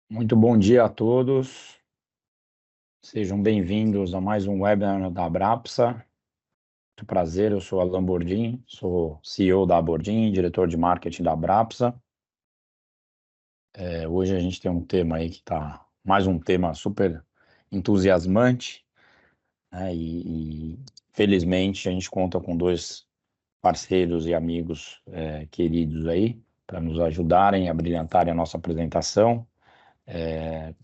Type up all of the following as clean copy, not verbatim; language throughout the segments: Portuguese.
Muito bom dia a todos. Sejam bem-vindos a mais um webinar da Abrapsa. Muito prazer, eu sou Alan Bordim, sou CEO da Bordim, diretor de marketing da Abrapsa. Hoje a gente tem um tema aí que está mais um tema super entusiasmante, né? E felizmente a gente conta com dois parceiros e amigos queridos aí para nos ajudarem a brilhantarem a nossa apresentação.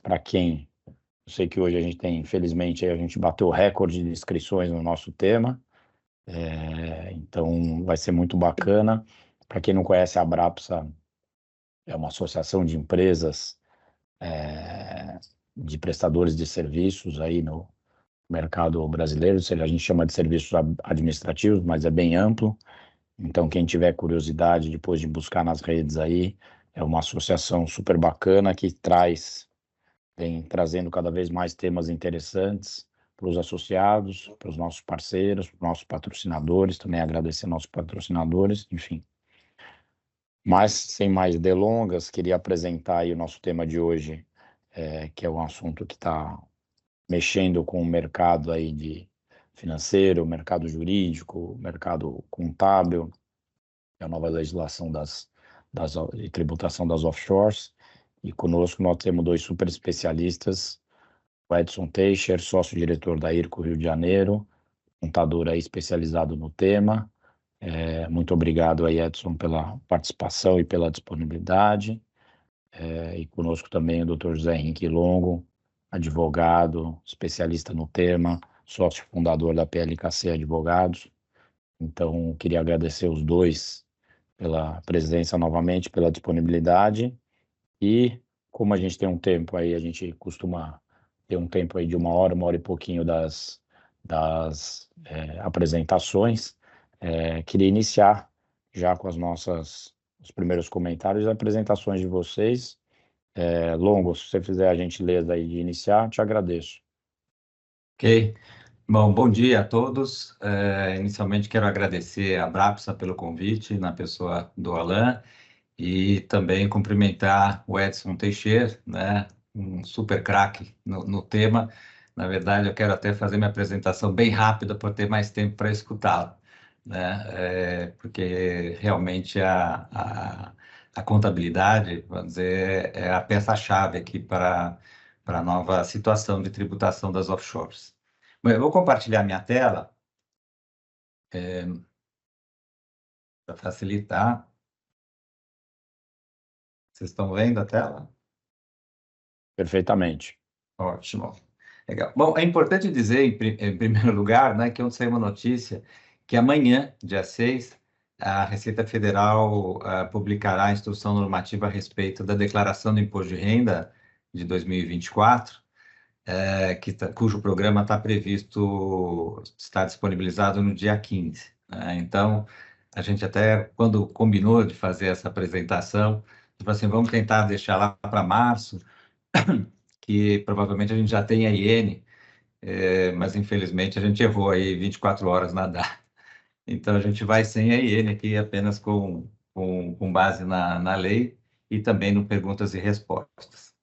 Para quem Eu sei que hoje a gente tem, infelizmente, a gente bateu o recorde de inscrições no nosso tema, então vai ser muito bacana. Para quem não conhece, a Abrapsa é uma associação de empresas de prestadores de serviços aí no mercado brasileiro, ou seja, a gente chama de serviços administrativos, mas é bem amplo. Então, quem tiver curiosidade, depois de buscar nas redes aí, é uma associação super bacana que vem trazendo cada vez mais temas interessantes para os associados, para os nossos parceiros, para os nossos patrocinadores, também agradecer nossos patrocinadores, enfim. Mas, sem mais delongas, queria apresentar aí o nosso tema de hoje, que é um assunto que está mexendo com o mercado aí de financeiro, mercado jurídico, mercado contábil, a nova legislação de tributação das offshores. E conosco nós temos dois super especialistas, o Edson Teixeira, sócio-diretor da IRCO Rio de Janeiro, contador aí especializado no tema. Muito obrigado aí, Edson, pela participação e pela disponibilidade. E conosco também o Dr. José Henrique Longo, advogado, especialista no tema, sócio fundador da PLKC Advogados. Então, queria agradecer os dois pela presença novamente, pela disponibilidade. E como a gente tem um tempo aí, a gente costuma ter um tempo aí de uma hora e pouquinho das apresentações, queria iniciar já com os primeiros comentários e apresentações de vocês. Longo, se você fizer a gentileza aí de iniciar, te agradeço. Ok. Bom dia a todos. Inicialmente quero agradecer a Brapsa pelo convite, na pessoa do Alan, e também cumprimentar o Edson Teixeira, né, um super craque no tema. Na verdade, eu quero até fazer minha apresentação bem rápida para ter mais tempo para escutá-lo, né, porque realmente a contabilidade, vamos dizer, é a peça-chave aqui para a nova situação de tributação das offshores. Bom, eu vou compartilhar minha tela para facilitar. Vocês estão vendo a tela? Perfeitamente. Ótimo. Legal. Bom, é importante dizer, em primeiro lugar, né, que ontem saiu uma notícia que amanhã, dia 6, a Receita Federal publicará a instrução normativa a respeito da declaração do imposto de renda de 2024, cujo programa está previsto, está disponibilizado no dia 15, né? Então, a gente até, quando combinou de fazer essa apresentação, tipo assim, vamos tentar deixar lá para março, que provavelmente a gente já tem a IN, mas infelizmente a gente errou aí 24 horas na data. Então, a gente vai sem a IN aqui, apenas com base na lei e também no perguntas e respostas.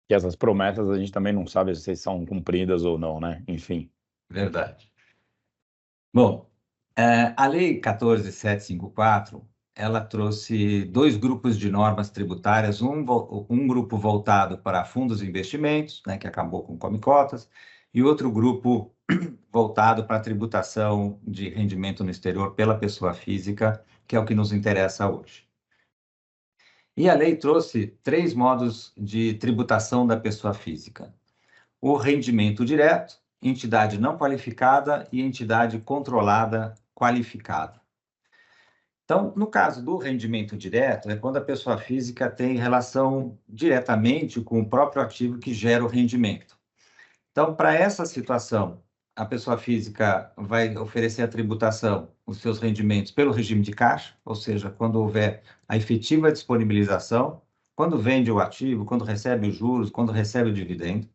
E essas promessas a gente também não sabe se são cumpridas ou não, né? Enfim. Verdade. Bom, a Lei 14.754, ela trouxe dois grupos de normas tributárias, um grupo voltado para fundos de investimentos, né, que acabou com come-cotas, e outro grupo voltado para a tributação de rendimento no exterior pela pessoa física, que é o que nos interessa hoje. E a lei trouxe três modos de tributação da pessoa física: o rendimento direto, entidade não qualificada e entidade controlada qualificada. Então, no caso do rendimento direto, é quando a pessoa física tem relação diretamente com o próprio ativo que gera o rendimento. Então, para essa situação, a pessoa física vai oferecer a tributação, os seus rendimentos, pelo regime de caixa, ou seja, quando houver a efetiva disponibilização, quando vende o ativo, quando recebe os juros, quando recebe o dividendo.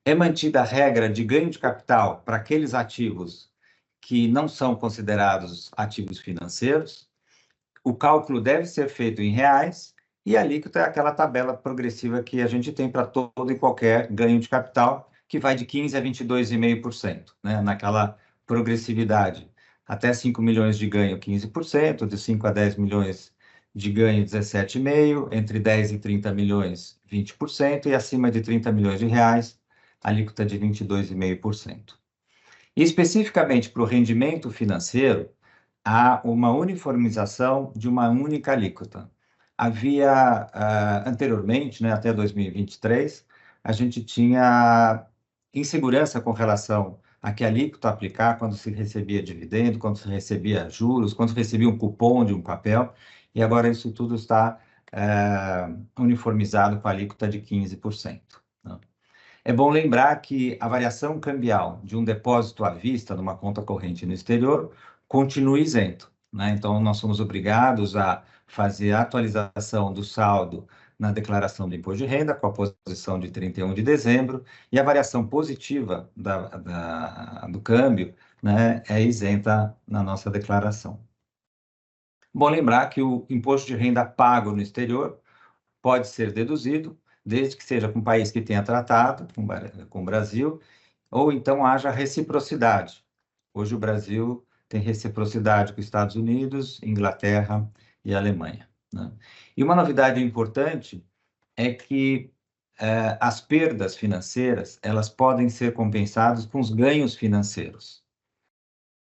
É mantida a regra de ganho de capital para aqueles ativos que não são considerados ativos financeiros. O cálculo deve ser feito em reais E a alíquota é aquela tabela progressiva que a gente tem para todo e qualquer ganho de capital, que vai de 15% a 22,5%, né? Naquela progressividade. Até 5 milhões de ganho, 15%, de 5 a 10 milhões de ganho, 17,5%, entre 10 e 30 milhões, 20%, e acima de 30 milhões de reais, alíquota de 22,5%. E especificamente para o rendimento financeiro, há uma uniformização de uma única alíquota. Havia, anteriormente, né, até 2023, a gente tinha insegurança com relação a que alíquota aplicar quando se recebia dividendo, quando se recebia juros, quando se recebia um cupom de um papel, e agora isso tudo está uniformizado com a alíquota de 15%. Né? É bom lembrar que a variação cambial de um depósito à vista numa conta corrente no exterior continua isento, né? Então, nós somos obrigados a fazer a atualização do saldo na declaração do imposto de renda, com a posição de 31 de dezembro, e a variação positiva do câmbio, né, é isenta na nossa declaração. Bom lembrar que o imposto de renda pago no exterior pode ser deduzido, desde que seja com um país que tenha tratado com o Brasil, ou então haja reciprocidade. Hoje o Brasil tem reciprocidade com os Estados Unidos, Inglaterra e Alemanha. Né? E uma novidade importante é que as perdas financeiras elas podem ser compensadas com os ganhos financeiros.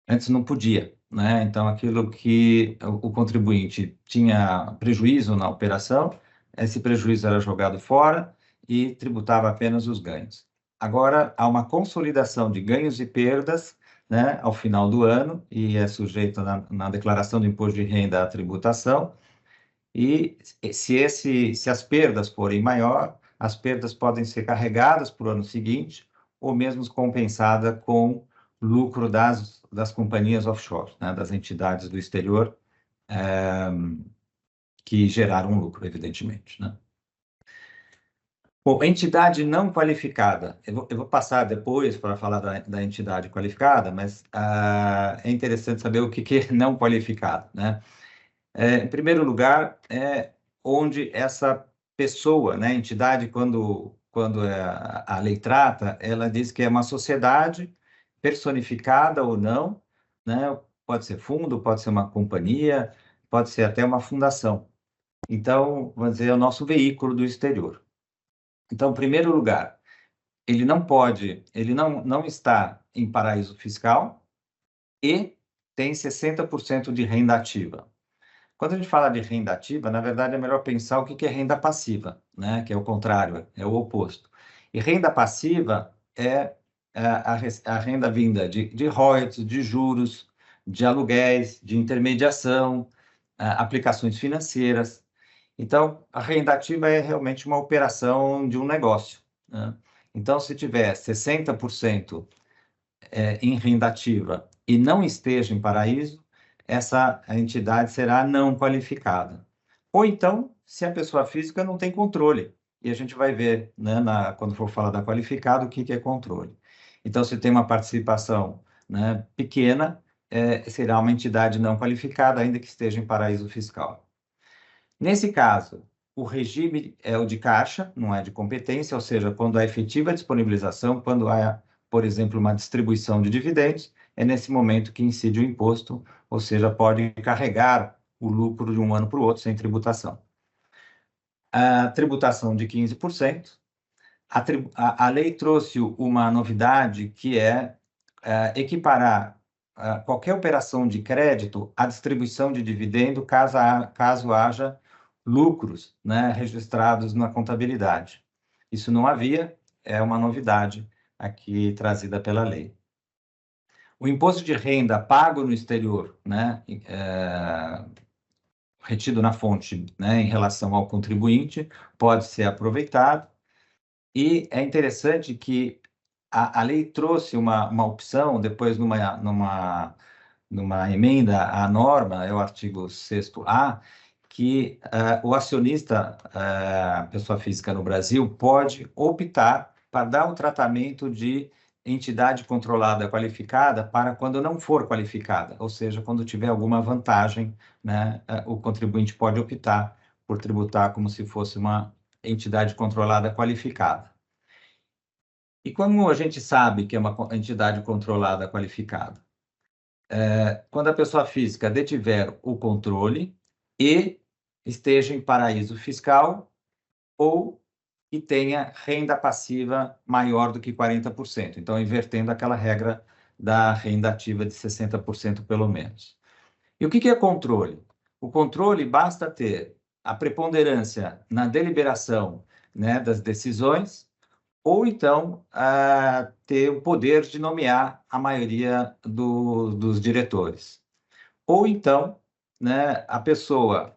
Antes não podia, né? Então, aquilo que o contribuinte tinha prejuízo na operação, esse prejuízo era jogado fora e tributava apenas os ganhos. Agora, há uma consolidação de ganhos e perdas, né, ao final do ano, e é sujeito na declaração do imposto de renda à tributação, e se as perdas forem maior, as perdas podem ser carregadas para o ano seguinte, ou mesmo compensada com lucro das companhias offshore, né, das entidades do exterior, que geraram lucro, evidentemente. Né? Bom, entidade não qualificada. Eu vou passar depois para falar da entidade qualificada, mas é interessante saber o que é não qualificado. Né? Em primeiro lugar, é onde essa pessoa, né, entidade, quando a lei trata, ela diz que é uma sociedade personificada ou não, né, pode ser fundo, pode ser uma companhia, pode ser até uma fundação. Então, vamos dizer, é o nosso veículo do exterior. Então, em primeiro lugar, ele não está em paraíso fiscal e tem 60% de renda ativa. Quando a gente fala de renda ativa, na verdade é melhor pensar o que é renda passiva, né? Que é o contrário, é o oposto. E renda passiva é a renda vinda de royalties, de juros, de aluguéis, de intermediação, aplicações financeiras. Então, a renda ativa é realmente uma operação de um negócio. Né? Então, se tiver 60% em renda ativa e não esteja em paraíso, essa entidade será não qualificada. Ou então, se a pessoa física não tem controle, e a gente vai ver, né, quando for falar da qualificada, o que é controle. Então, se tem uma participação, né, pequena, será uma entidade não qualificada, ainda que esteja em paraíso fiscal. Nesse caso, o regime é o de caixa, não é de competência, ou seja, quando há efetiva disponibilização, quando há, por exemplo, uma distribuição de dividendos, é nesse momento que incide o imposto, ou seja, pode carregar o lucro de um ano para o outro sem tributação. A tributação de 15%, a lei trouxe uma novidade que é equiparar qualquer operação de crédito à distribuição de dividendo, caso haja lucros, né, registrados na contabilidade. Isso não havia, é uma novidade aqui trazida pela lei. O imposto de renda pago no exterior, né, retido na fonte, né, em relação ao contribuinte, pode ser aproveitado. E é interessante que a lei trouxe uma opção, depois numa emenda à norma, é o artigo 6º-A, que o acionista, pessoa física no Brasil, pode optar para dar um tratamento de entidade controlada qualificada para quando não for qualificada, ou seja, quando tiver alguma vantagem, né, o contribuinte pode optar por tributar como se fosse uma entidade controlada qualificada. E como a gente sabe que é uma entidade controlada qualificada? Quando a pessoa física detiver o controle e esteja em paraíso fiscal ou que tenha renda passiva maior do que 40%. Então, invertendo aquela regra da renda ativa de 60% pelo menos. E o que é controle? O controle basta ter a preponderância na deliberação, né, das decisões, ou então ter o poder de nomear a maioria dos diretores. Ou então, né, a pessoa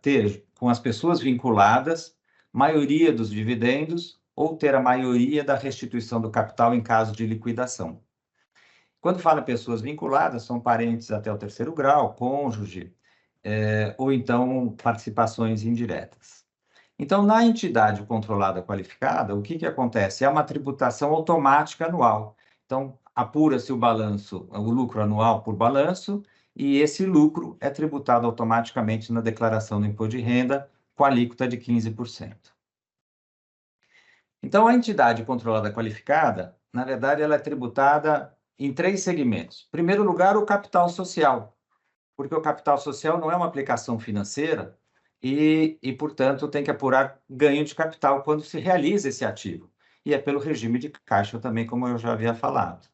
ter, com as pessoas vinculadas, maioria dos dividendos ou ter a maioria da restituição do capital em caso de liquidação. Quando fala pessoas vinculadas, são parentes até o 3º grau, cônjuge, ou então participações indiretas. Então, na entidade controlada qualificada, o que acontece? É uma tributação automática anual. Então, apura-se o balanço, o lucro anual por balanço, e esse lucro é tributado automaticamente na declaração do imposto de renda com alíquota de 15%. Então, a entidade controlada qualificada, na verdade, ela é tributada em 3 segmentos. Em primeiro lugar, o capital social, porque o capital social não é uma aplicação financeira e, portanto, tem que apurar ganho de capital quando se realiza esse ativo. E é pelo regime de caixa também, como eu já havia falado.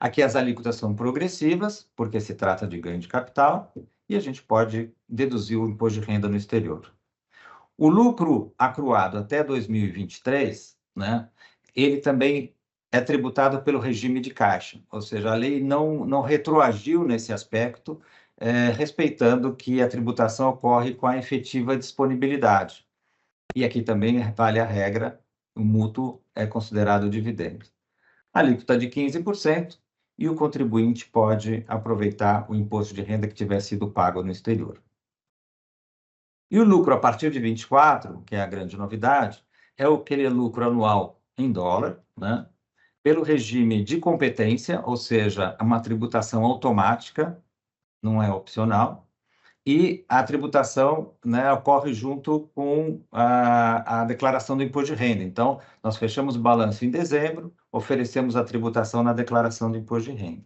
Aqui as alíquotas são progressivas, porque se trata de ganho de capital, e a gente pode deduzir o imposto de renda no exterior. O lucro acruado até 2023, né, ele também é tributado pelo regime de caixa, ou seja, a lei não retroagiu nesse aspecto, respeitando que a tributação ocorre com a efetiva disponibilidade. E aqui também vale a regra, o mútuo é considerado dividendo. A alíquota de 15%, e o contribuinte pode aproveitar o imposto de renda que tiver sido pago no exterior. E o lucro a partir de 24, que é a grande novidade, é aquele lucro anual em dólar, né? Pelo regime de competência, ou seja, uma tributação automática, não é opcional, e a tributação, né, ocorre junto com a declaração do imposto de renda. Então, nós fechamos o balanço em dezembro, oferecemos a tributação na declaração do imposto de renda,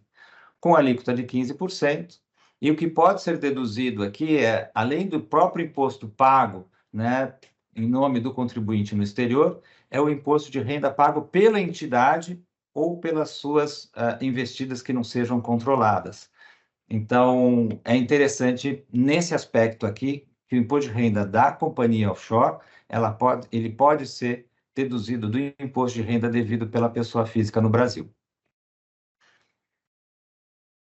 com alíquota de 15%, e o que pode ser deduzido aqui é, além do próprio imposto pago, né, em nome do contribuinte no exterior, é o imposto de renda pago pela entidade ou pelas suas investidas que não sejam controladas. Então, é interessante nesse aspecto aqui, que o imposto de renda da companhia offshore, ele pode ser deduzido do imposto de renda devido pela pessoa física no Brasil.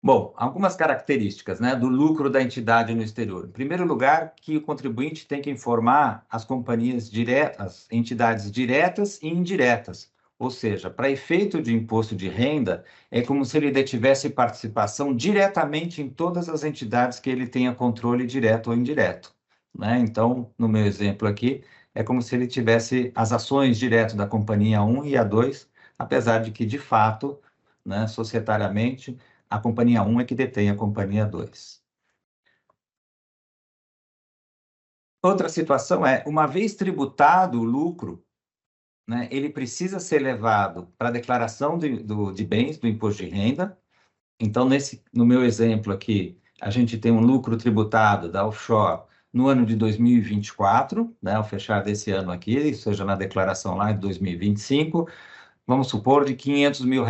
Bom, algumas características, né, do lucro da entidade no exterior. Em primeiro lugar, que o contribuinte tem que informar as companhias diretas, entidades diretas e indiretas. Ou seja, para efeito de imposto de renda, é como se ele detivesse participação diretamente em todas as entidades que ele tenha controle direto ou indireto, né? Então, no meu exemplo aqui, é como se ele tivesse as ações direto da companhia 1 e a 2, apesar de que, de fato, né, societariamente, a companhia 1 é que detém a companhia 2. Outra situação é, uma vez tributado o lucro, né, ele precisa ser levado para a declaração de bens do imposto de renda. Então, no meu exemplo aqui, a gente tem um lucro tributado da offshore no ano de 2024, né, ao fechar desse ano aqui, seja na declaração lá de 2025, vamos supor, de R$500 mil.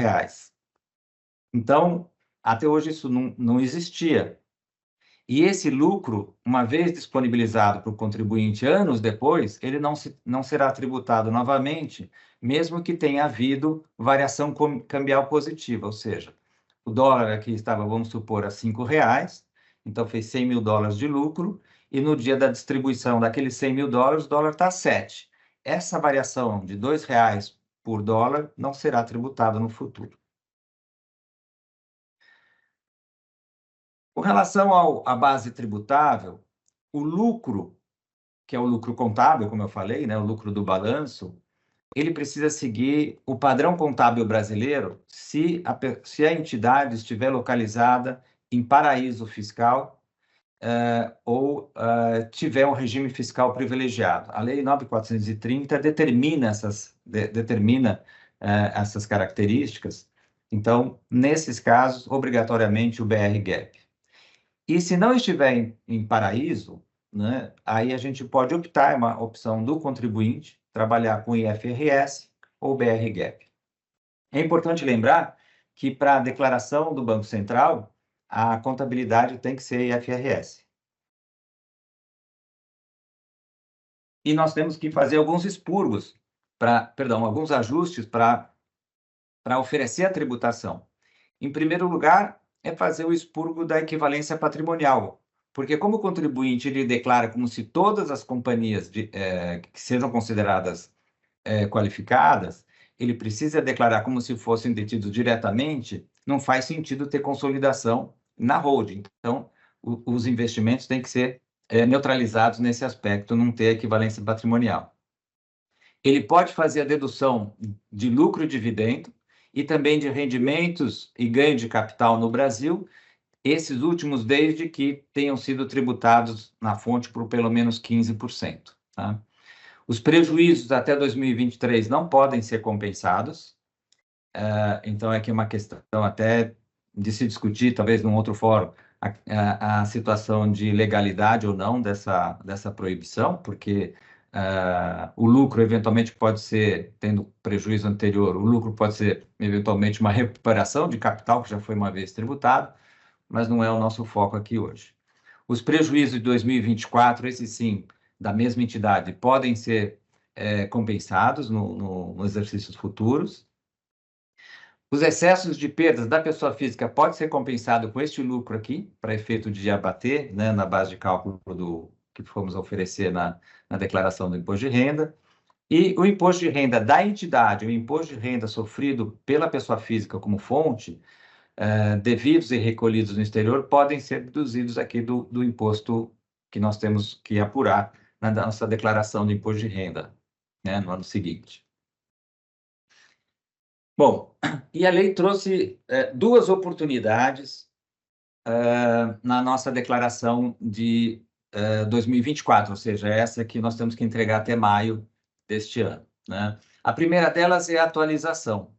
Então, até hoje isso não existia. E esse lucro, uma vez disponibilizado para o contribuinte anos depois, ele não será tributado novamente, mesmo que tenha havido variação cambial positiva, ou seja, o dólar aqui estava, vamos supor, a R$5, então fez $100 mil de lucro, e no dia da distribuição daqueles $100 mil, o dólar está a 7. Essa variação de R$2 por dólar não será tributada no futuro. Com relação à base tributável, o lucro, que é o lucro contábil, como eu falei, né, o lucro do balanço, ele precisa seguir o padrão contábil brasileiro se a entidade estiver localizada em paraíso fiscal, ou tiver um regime fiscal privilegiado. A Lei 9.430 determina essas características. Então, nesses casos, obrigatoriamente o BR-GAP. E se não estiver em paraíso, né, aí a gente pode optar, é uma opção do contribuinte, trabalhar com IFRS ou BR-GAP. É importante lembrar que para a declaração do Banco Central, a contabilidade tem que ser IFRS. E nós temos que fazer alguns expurgos, alguns ajustes para oferecer a tributação. Em primeiro lugar, é fazer o expurgo da equivalência patrimonial, porque como o contribuinte ele declara como se todas as companhias que sejam consideradas qualificadas, ele precisa declarar como se fossem detidos diretamente, não faz sentido ter consolidação na holding. Então, os investimentos têm que ser neutralizados nesse aspecto, não ter equivalência patrimonial. Ele pode fazer a dedução de lucro e dividendo e também de rendimentos e ganho de capital no Brasil, esses últimos desde que tenham sido tributados na fonte por pelo menos 15%. Tá? Os prejuízos até 2023 não podem ser compensados, então é aqui uma questão até de se discutir, talvez num outro fórum, a situação de legalidade ou não dessa proibição, porque o lucro eventualmente pode ser, tendo prejuízo anterior, o lucro pode ser eventualmente uma recuperação de capital que já foi uma vez tributado, mas não é o nosso foco aqui hoje. Os prejuízos de 2024, esses sim, da mesma entidade, podem ser compensados nos exercícios futuros. Os excessos de perdas da pessoa física podem ser compensados com este lucro aqui, para efeito de abater, né, na base de cálculo que fomos oferecer na declaração do imposto de renda. E o imposto de renda da entidade, o imposto de renda sofrido pela pessoa física como fonte, devidos e recolhidos no exterior, podem ser deduzidos aqui do imposto que nós temos que apurar na nossa declaração do imposto de renda, né, no ano seguinte. Bom, e a lei trouxe duas oportunidades na nossa declaração de 2024, ou seja, essa que nós temos que entregar até maio deste ano, né? A primeira delas é a atualização.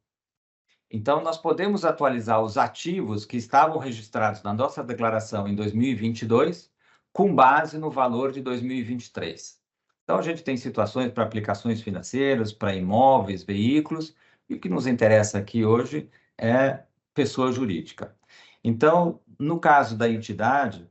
Então, nós podemos atualizar os ativos que estavam registrados na nossa declaração em 2022 com base no valor de 2023. Então, a gente tem situações para aplicações financeiras, para imóveis, veículos, e o que nos interessa aqui hoje é pessoa jurídica. Então, no caso da entidade,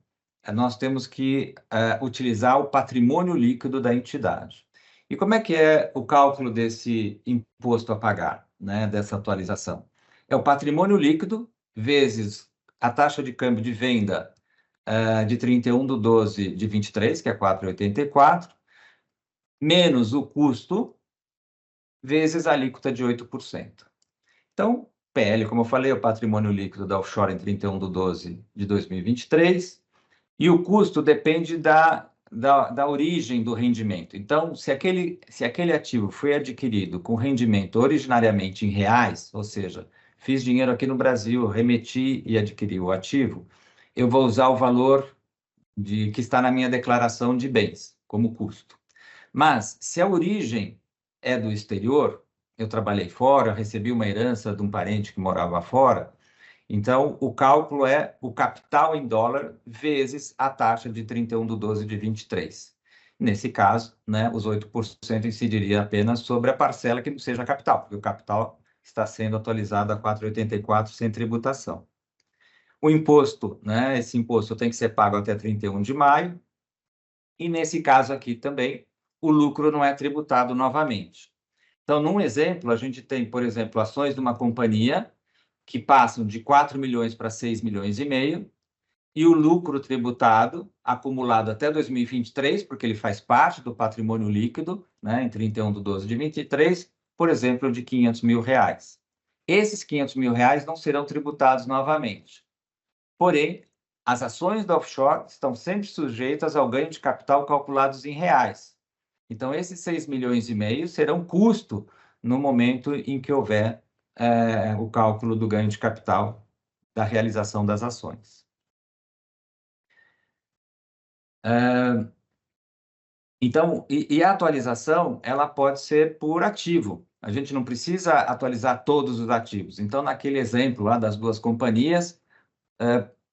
nós temos que utilizar o patrimônio líquido da entidade. E como é que é o cálculo desse imposto a pagar, né, dessa atualização? É o patrimônio líquido vezes a taxa de câmbio de venda de 31/12 de 23, que é 4,84, menos o custo vezes a alíquota de 8%. Então, PL, como eu falei, é o patrimônio líquido da offshore em 31/12 de 2023, e o custo depende da origem do rendimento. Então, se aquele ativo foi adquirido com rendimento originariamente em reais, ou seja, fiz dinheiro aqui no Brasil, remeti e adquiri o ativo, eu vou usar o valor que está na minha declaração de bens, como custo. Mas, se a origem é do exterior, eu trabalhei fora, recebi uma herança de um parente que morava fora, então o cálculo é o capital em dólar vezes a taxa de 31/12 de 23. Nesse caso, né, os 8% incidiria apenas sobre a parcela que não seja capital, porque o capital está sendo atualizado a 4,84 sem tributação. O imposto, né, esse imposto tem que ser pago até 31 de maio, e nesse caso aqui também, o lucro não é tributado novamente. Então, num exemplo, a gente tem, por exemplo, ações de uma companhia que passam de 4 milhões para 6 milhões e meio, e o lucro tributado acumulado até 2023, porque ele faz parte do patrimônio líquido, né, em 31/12 de 23, por exemplo, de R$500 mil. Esses R$500 mil não serão tributados novamente. Porém, as ações da offshore estão sempre sujeitas ao ganho de capital calculados em reais. Então, esses 6 milhões e meio serão custo no momento em que houver o cálculo do ganho de capital da realização das ações. Então, a atualização, ela pode ser por ativo. A gente não precisa atualizar todos os ativos. Então, naquele exemplo lá das duas companhias,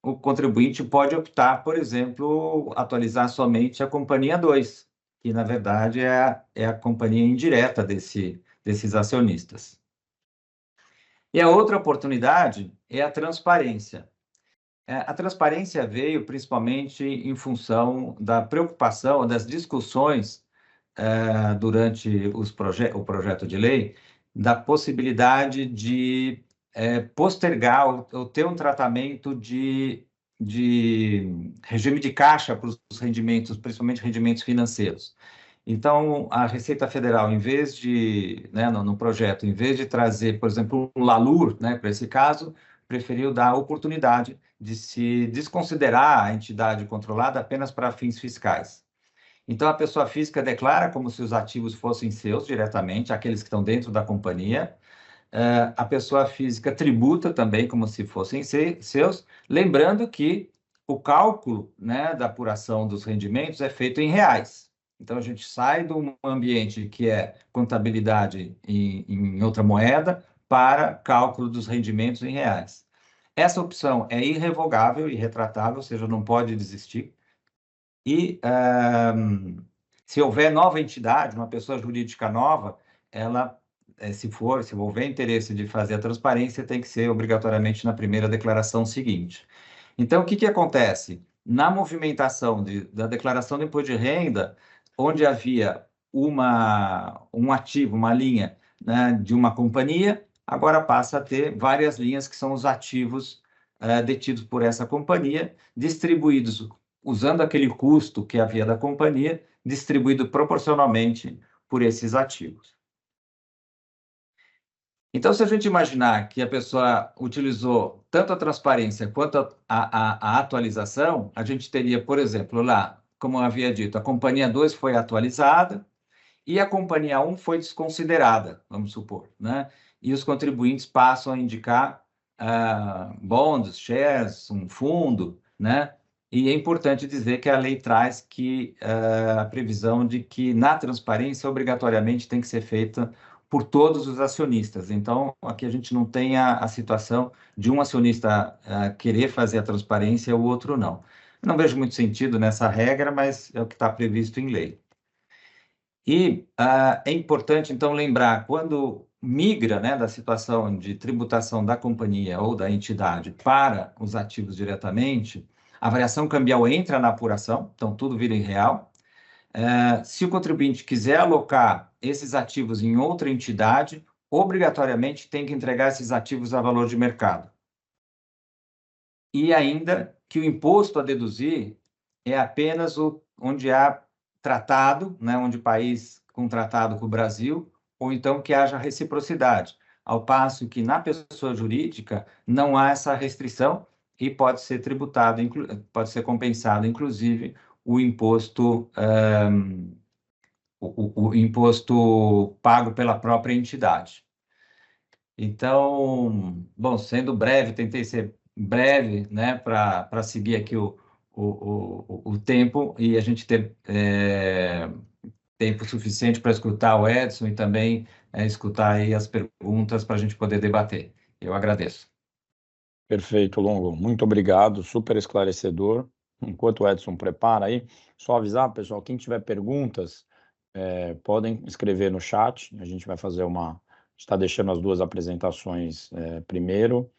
o contribuinte pode optar, por exemplo, atualizar somente a companhia 2, que, na verdade, é a companhia indireta desses acionistas. E a outra oportunidade é a transparência. A transparência veio principalmente em função da preocupação, das discussões durante o projeto de lei, da possibilidade de postergar ou ter um tratamento de regime de caixa para os rendimentos, principalmente rendimentos financeiros. Então, a Receita Federal, em vez de, né, no projeto, em vez de trazer, por exemplo, um LALUR, né, para esse caso, preferiu dar a oportunidade de se desconsiderar a entidade controlada apenas para fins fiscais. Então, a pessoa física declara como se os ativos fossem seus diretamente, aqueles que estão dentro da companhia. A pessoa física tributa também como se fossem seus, lembrando que o cálculo, né, da apuração dos rendimentos é feito em reais. Então, a gente sai de um ambiente que é contabilidade em outra moeda para cálculo dos rendimentos em reais. Essa opção é irrevogável e retratável, ou seja, não pode desistir. E se houver nova entidade, uma pessoa jurídica nova, ela, se houver interesse de fazer a transparência, tem que ser obrigatoriamente na primeira declaração seguinte. Então, o que acontece? Na movimentação da declaração do imposto de renda, onde havia um ativo, uma linha, né, de uma companhia, agora passa a ter várias linhas que são os ativos detidos por essa companhia, distribuídos usando aquele custo que havia da companhia, distribuído proporcionalmente por esses ativos. Então, se a gente imaginar que a pessoa utilizou tanto a transparência quanto a atualização, a gente teria, por exemplo, lá, como eu havia dito, a companhia 2 foi atualizada e a companhia 1 foi desconsiderada, vamos supor, né? E os contribuintes passam a indicar bonds, shares, um fundo, né? E é importante dizer que a lei traz que a previsão de que na transparência obrigatoriamente tem que ser feita por todos os acionistas. Então, aqui a gente não tem a situação de um acionista querer fazer a transparência e o outro não. Não vejo muito sentido nessa regra, mas é o que está previsto em lei. E é importante, então, lembrar, quando migra, né, da situação de tributação da companhia ou da entidade para os ativos diretamente, a variação cambial entra na apuração, então tudo vira em real. Se o contribuinte quiser alocar esses ativos em outra entidade, obrigatoriamente tem que entregar esses ativos a valor de mercado. E ainda que o imposto a deduzir é apenas onde há tratado, né, onde o país com tratado com o Brasil, ou então que haja reciprocidade, ao passo que na pessoa jurídica não há essa restrição e pode ser tributado, pode ser compensado, inclusive, o imposto, o imposto pago pela própria entidade. Então, bom, sendo breve, tentei ser breve, né, para seguir aqui o tempo e a gente ter tempo suficiente para escutar o Edson e também escutar aí as perguntas para a gente poder debater. Eu agradeço. Perfeito, Longo. Muito obrigado, super esclarecedor. Enquanto o Edson prepara aí, só avisar, pessoal, quem tiver perguntas, podem escrever no chat. A gente vai fazer está deixando as duas apresentações primeiro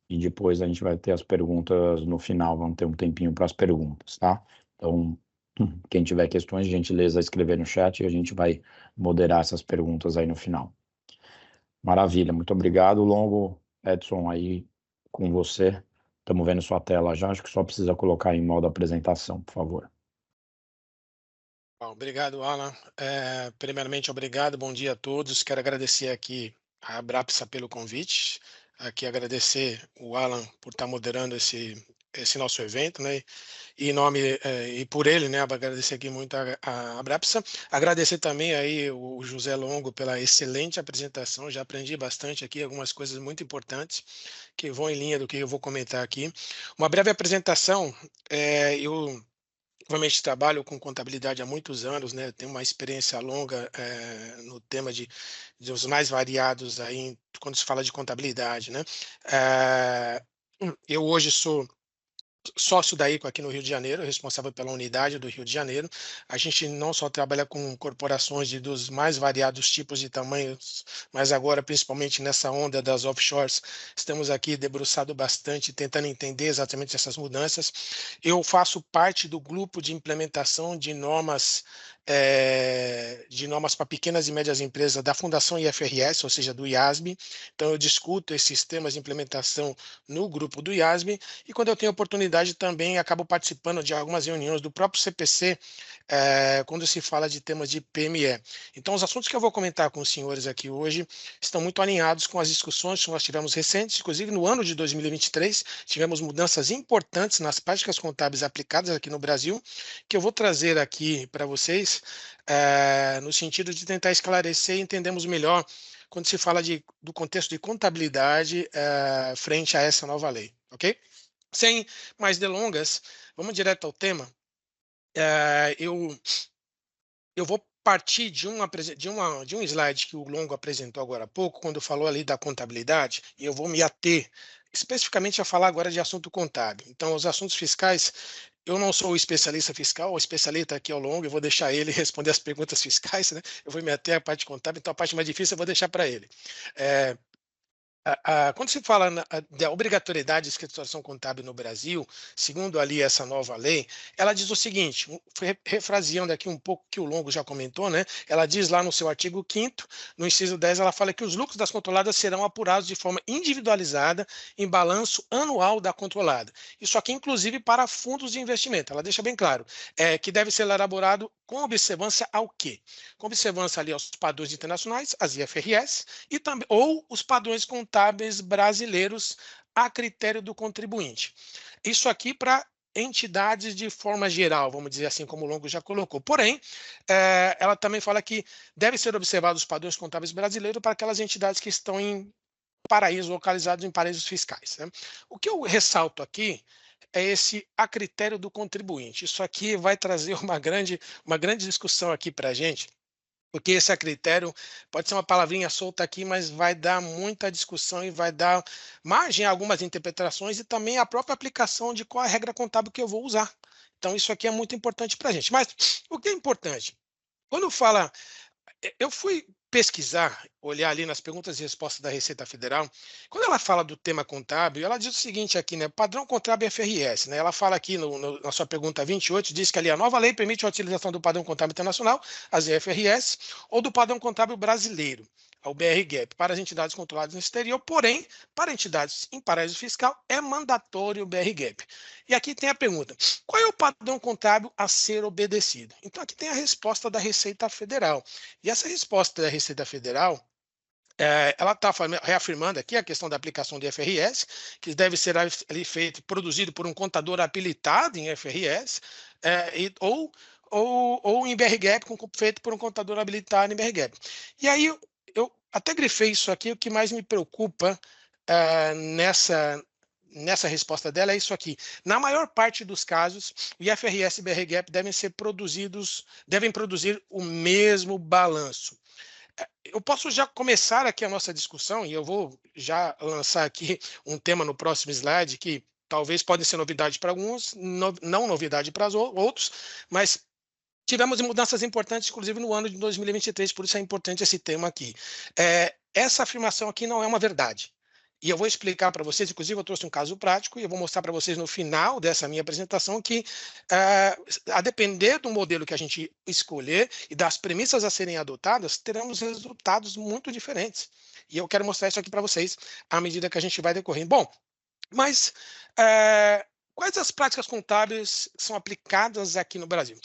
e depois a gente vai ter as perguntas no final. Vamos ter um tempinho para as perguntas, tá? Então, quem tiver questões, gentileza, escrever no chat e a gente vai moderar essas perguntas aí no final. Maravilha, muito obrigado, Longo. Edson, aí com você. Estamos vendo sua tela já, acho que só precisa colocar em modo apresentação, por favor. Bom, obrigado, Alan. Primeiramente, obrigado, bom dia a todos. Quero agradecer aqui a Abrapsa pelo convite, aqui agradecer o Alan por estar moderando esse nosso evento, né? E em nome e por ele, né? Agradecer aqui muito a Abrapsa. Agradecer também aí o José Longo pela excelente apresentação. Já aprendi bastante aqui, algumas coisas muito importantes que vão em linha do que eu vou comentar aqui. Uma breve apresentação, eu Provavelmente trabalho com contabilidade há muitos anos, né? Tenho uma experiência longa no tema dos mais variados aí, quando se fala de contabilidade, né? Eu hoje sou sócio da ICO aqui no Rio de Janeiro, responsável pela unidade do Rio de Janeiro. A gente não só trabalha com corporações dos mais variados tipos e tamanhos, mas agora, principalmente nessa onda das offshores, estamos aqui debruçado bastante, tentando entender exatamente essas mudanças. Eu faço parte do grupo de implementação de normas para pequenas e médias empresas da Fundação IFRS, ou seja, do IASB. Então, eu discuto esses temas de implementação no grupo do IASB, e quando eu tenho oportunidade também acabo participando de algumas reuniões do próprio CPC, quando se fala de temas de PME. Então, os assuntos que eu vou comentar com os senhores aqui hoje estão muito alinhados com as discussões que nós tivemos recentes, inclusive no ano de 2023, tivemos mudanças importantes nas práticas contábeis aplicadas aqui no Brasil, que eu vou trazer aqui para vocês, no sentido de tentar esclarecer e entendermos melhor quando se fala do contexto de contabilidade frente a essa nova lei, ok? Sem mais delongas, vamos direto ao tema. Eu vou partir de um slide que o Longo apresentou agora há pouco, quando falou ali da contabilidade, e eu vou me ater especificamente a falar agora de assunto contábil. Então, os assuntos fiscais, eu não sou o especialista fiscal, o especialista aqui é o Longo, eu vou deixar ele responder as perguntas fiscais, né? Eu vou me ater à parte contábil, então a parte mais difícil eu vou deixar para ele. Quando se fala da obrigatoriedade de escrituração contábil no Brasil, segundo ali essa nova lei, ela diz o seguinte, refraseando aqui um pouco que o Longo já comentou, né? Ela diz lá no seu artigo 5º, no inciso 10, ela fala que os lucros das controladas serão apurados de forma individualizada em balanço anual da controlada. Isso aqui, inclusive, para fundos de investimento. Ela deixa bem claro que deve ser elaborado com observância ao quê? Com observância ali aos padrões internacionais, as IFRS, e também, ou os padrões contábeis brasileiros a critério do contribuinte. Isso aqui para entidades de forma geral, vamos dizer assim, como o Longo já colocou. Porém, ela também fala que deve ser observados os padrões contábeis brasileiros para aquelas entidades que estão em paraísos, localizados em paraísos fiscais, né? O que eu ressalto aqui é esse a critério do contribuinte. Isso aqui vai trazer uma grande discussão aqui para a gente, porque esse a critério pode ser uma palavrinha solta aqui, mas vai dar muita discussão e vai dar margem a algumas interpretações e também a própria aplicação de qual é a regra contábil que eu vou usar. Então, isso aqui é muito importante para a gente. Mas o que é importante? Quando fala... Eu fui pesquisar, olhar ali nas perguntas e respostas da Receita Federal. Quando ela fala do tema contábil, ela diz o seguinte aqui, né? Padrão contábil FRS, né? Ela fala aqui na sua pergunta 28, diz que ali a nova lei permite a utilização do padrão contábil internacional, as IFRS, ou do padrão contábil brasileiro, o BR-GAAP, para as entidades controladas no exterior, porém, para entidades em paraíso fiscal, é mandatório o BR-GAAP. E aqui tem a pergunta, qual é o padrão contábil a ser obedecido? Então, aqui tem a resposta da Receita Federal. E essa resposta da Receita Federal, ela está reafirmando aqui a questão da aplicação do IFRS, que deve ser ali feito, produzido por um contador habilitado em IFRS, ou em BR-GAAP, feito por um contador habilitado em BR-GAAP. E aí, eu até grifei isso aqui, o que mais me preocupa nessa resposta dela é isso aqui. Na maior parte dos casos, o IFRS e BR-GAAP devem produzir o mesmo balanço. Eu posso já começar aqui a nossa discussão, e eu vou já lançar aqui um tema no próximo slide, que talvez pode ser novidade para alguns, não novidade para outros, mas tivemos mudanças importantes, inclusive no ano de 2023, por isso é importante esse tema aqui. Essa afirmação aqui não é uma verdade. E eu vou explicar para vocês, inclusive eu trouxe um caso prático, e eu vou mostrar para vocês no final dessa minha apresentação que, a depender do modelo que a gente escolher e das premissas a serem adotadas, teremos resultados muito diferentes. E eu quero mostrar isso aqui para vocês à medida que a gente vai decorrendo. Bom, mas quais as práticas contábeis são aplicadas aqui no Brasil?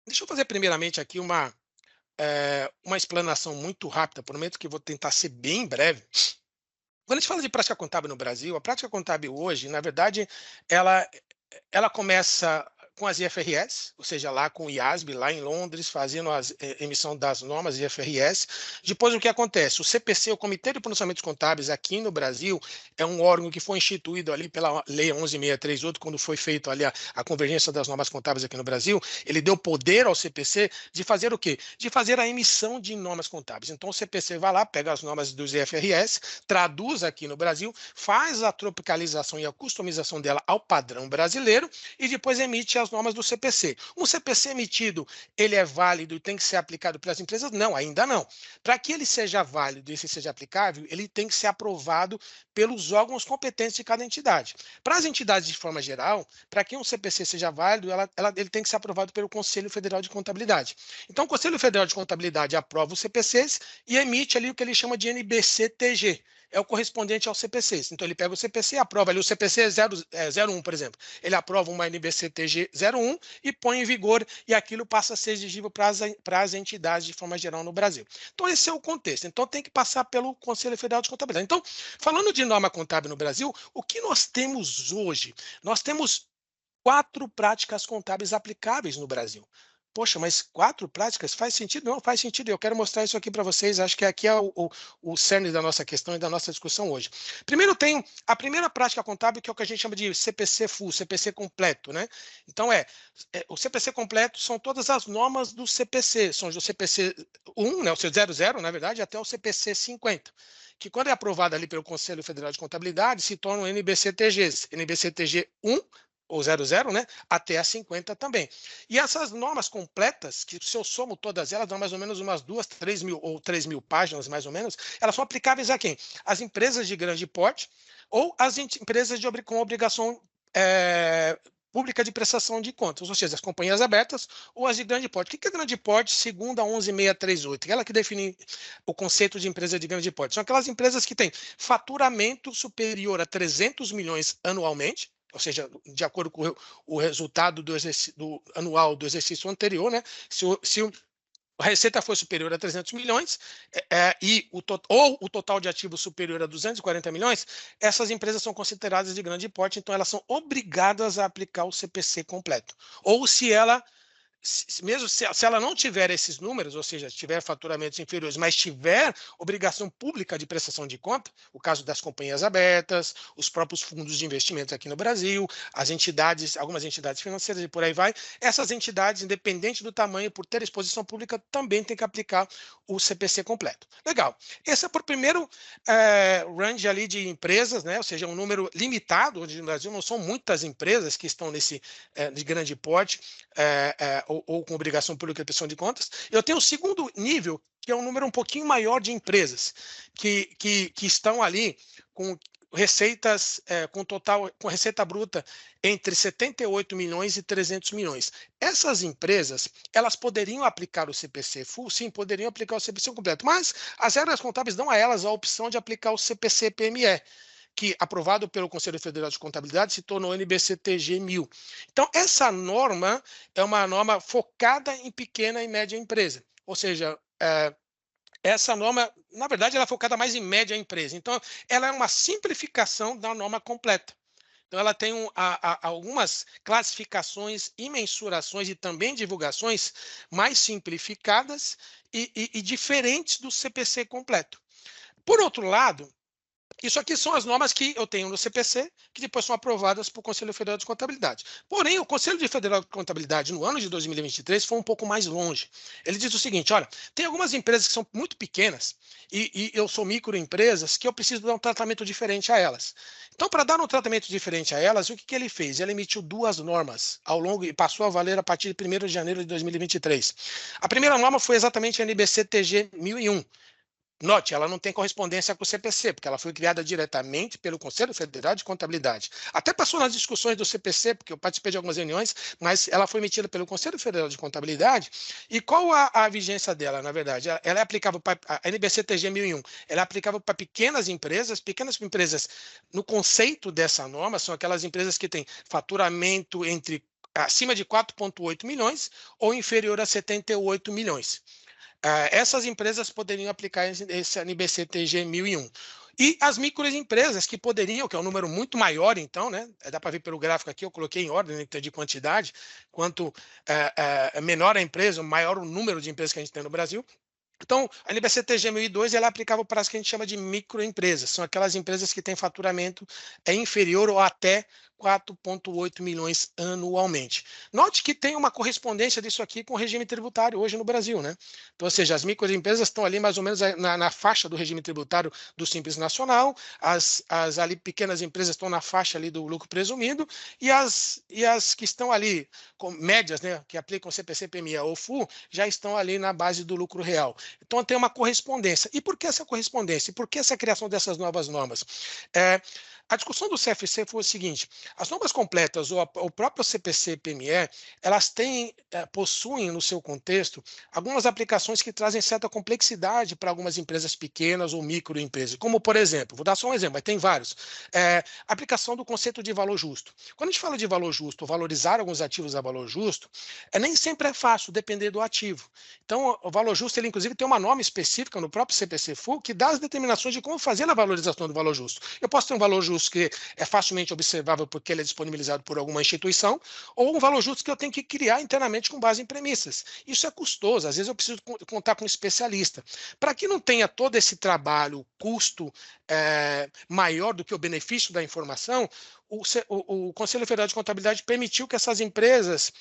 Deixa eu fazer primeiramente aqui uma explanação muito rápida, prometo que vou tentar ser bem breve. Quando a gente fala de prática contábil no Brasil, a prática contábil hoje, na verdade, ela começa com as IFRS, ou seja, lá com o IASB, lá em Londres, fazendo a emissão das normas IFRS. Depois, o que acontece? O CPC, o Comitê de Pronunciamentos Contábeis aqui no Brasil, é um órgão que foi instituído ali pela Lei 11.638, quando foi feito ali a convergência das normas contábeis aqui no Brasil. Ele deu poder ao CPC de fazer o quê? De fazer a emissão de normas contábeis. Então, o CPC vai lá, pega as normas dos IFRS, traduz aqui no Brasil, faz a tropicalização e a customização dela ao padrão brasileiro e depois emite as normas do CPC. Um CPC emitido, ele é válido e tem que ser aplicado pelas empresas? Não, ainda não. Para que ele seja válido e seja aplicável, ele tem que ser aprovado pelos órgãos competentes de cada entidade. Para as entidades de forma geral, para que um CPC seja válido, ele tem que ser aprovado pelo Conselho Federal de Contabilidade. Então, o Conselho Federal de Contabilidade aprova os CPCs e emite ali o que ele chama de NBC-TG. É o correspondente ao CPC. Então, ele pega o CPC, aprova ali o CPC 01, por exemplo. Ele aprova uma NBC-TG 01 e põe em vigor, e aquilo passa a ser exigível para as entidades de forma geral no Brasil. Então, esse é o contexto. Então, tem que passar pelo Conselho Federal de Contabilidade. Então, falando de norma contábil no Brasil, o que nós temos hoje? Nós temos 4 práticas contábeis aplicáveis no Brasil. Poxa, mas 4 práticas? Faz sentido? Não, faz sentido. Eu quero mostrar isso aqui para vocês. Acho que aqui é o cerne da nossa questão e da nossa discussão hoje. Primeiro tem a primeira prática contábil, que é o que a gente chama de CPC full, CPC completo, né? Então, o CPC completo são todas as normas do CPC. São do CPC 1, né, o seu 00, na verdade, até o CPC 50. Que quando é aprovado ali pelo Conselho Federal de Contabilidade, se tornam NBC-TGs. NBC-TG 1, ou 00, né, até a 50 também. E essas normas completas, que se eu somo todas elas, dão mais ou menos umas 3 mil ou 3 mil páginas, mais ou menos, elas são aplicáveis a quem? As empresas de grande porte ou as empresas com obrigação pública de prestação de contas, ou seja, as companhias abertas ou as de grande porte. O que é grande porte, segundo a 11.638? Ela que define o conceito de empresa de grande porte. São aquelas empresas que têm faturamento superior a 300 milhões anualmente, ou seja, de acordo com o resultado do anual do exercício anterior, né? Se a receita for superior a 300 milhões ou o total de ativos superior a 240 milhões, essas empresas são consideradas de grande porte, então elas são obrigadas a aplicar o CPC completo. Ou mesmo se ela não tiver esses números, ou seja, tiver faturamentos inferiores, mas tiver obrigação pública de prestação de conta, o caso das companhias abertas, os próprios fundos de investimentos aqui no Brasil, as entidades, algumas entidades financeiras e por aí vai, essas entidades, independente do tamanho, por ter exposição pública, também tem que aplicar o CPC completo. Legal. Esse é por primeiro range ali de empresas, né? Ou seja, um número limitado, onde no Brasil não são muitas empresas que estão nesse de grande porte, ou com obrigação pública de prestação de contas. Eu tenho o segundo nível, que é um número um pouquinho maior de empresas que estão ali com receitas, com receita bruta entre 78 milhões e 300 milhões. Essas empresas, elas poderiam aplicar o CPC full? Sim, poderiam aplicar o CPC completo, mas as regras contábeis dão a elas a opção de aplicar o CPC PME, que, aprovado pelo Conselho Federal de Contabilidade, se tornou NBC-TG 1000. Então, essa norma é uma norma focada em pequena e média empresa. Ou seja, essa norma, na verdade, ela é focada mais em média empresa. Então, ela é uma simplificação da norma completa. Então, ela tem algumas classificações e mensurações e também divulgações mais simplificadas e diferentes do CPC completo. Por outro lado, isso aqui são as normas que eu tenho no CPC, que depois são aprovadas pelo Conselho Federal de Contabilidade. Porém, o Conselho Federal de Contabilidade, no ano de 2023, foi um pouco mais longe. Ele diz o seguinte, olha, tem algumas empresas que são muito pequenas, e eu sou microempresas, que eu preciso dar um tratamento diferente a elas. Então, para dar um tratamento diferente a elas, o que ele fez? Ele emitiu 2 normas ao longo e passou a valer a partir de 1º de janeiro de 2023. A primeira norma foi exatamente a NBC-TG 1001. Note, ela não tem correspondência com o CPC, porque ela foi criada diretamente pelo Conselho Federal de Contabilidade. Até passou nas discussões do CPC, porque eu participei de algumas reuniões, mas ela foi emitida pelo Conselho Federal de Contabilidade. E qual a vigência dela, na verdade? Ela é aplicável para a NBC-TG 1001. Ela é aplicável para pequenas empresas. Pequenas empresas, no conceito dessa norma, são aquelas empresas que têm faturamento acima de 4,8 milhões ou inferior a 78 milhões. Essas empresas poderiam aplicar esse NBC-TG 1001. E as microempresas que poderiam, que é um número muito maior, então, né? Dá para ver pelo gráfico aqui, eu coloquei em ordem, né, de quantidade, quanto menor a empresa, maior o número de empresas que a gente tem no Brasil. Então, a NBC-TG 1002 ela é aplicável para as que a gente chama de microempresas. São aquelas empresas que têm faturamento inferior ou até 4,8 milhões anualmente. Note que tem uma correspondência disso aqui com o regime tributário hoje no Brasil, né? Então, ou seja, as microempresas estão ali mais ou menos na faixa do regime tributário do Simples Nacional, as ali pequenas empresas estão na faixa ali do lucro presumido, e as que estão ali, com médias, né, que aplicam CPC, PME ou FU, já estão ali na base do lucro real. Então, tem uma correspondência. E por que essa correspondência? E por que essa criação dessas novas normas? A discussão do CFC foi o seguinte: as normas completas ou o próprio CPC e PME, elas possuem no seu contexto algumas aplicações que trazem certa complexidade para algumas empresas pequenas ou microempresas, como, por exemplo, vou dar só um exemplo, mas tem vários, aplicação do conceito de valor justo. Quando a gente fala de valor justo, valorizar alguns ativos a valor justo, nem sempre é fácil depender do ativo. Então, o valor justo, ele inclusive tem uma norma específica no próprio CPC-FU que dá as determinações de como fazer a valorização do valor justo. Eu posso ter um valor justo que é facilmente observável porque ele é disponibilizado por alguma instituição, ou um valor justo que eu tenho que criar internamente com base em premissas. Isso é custoso, às vezes eu preciso contar com um especialista. Para que não tenha todo esse trabalho, custo maior do que o benefício da informação, o Conselho Federal de Contabilidade permitiu que essas empresas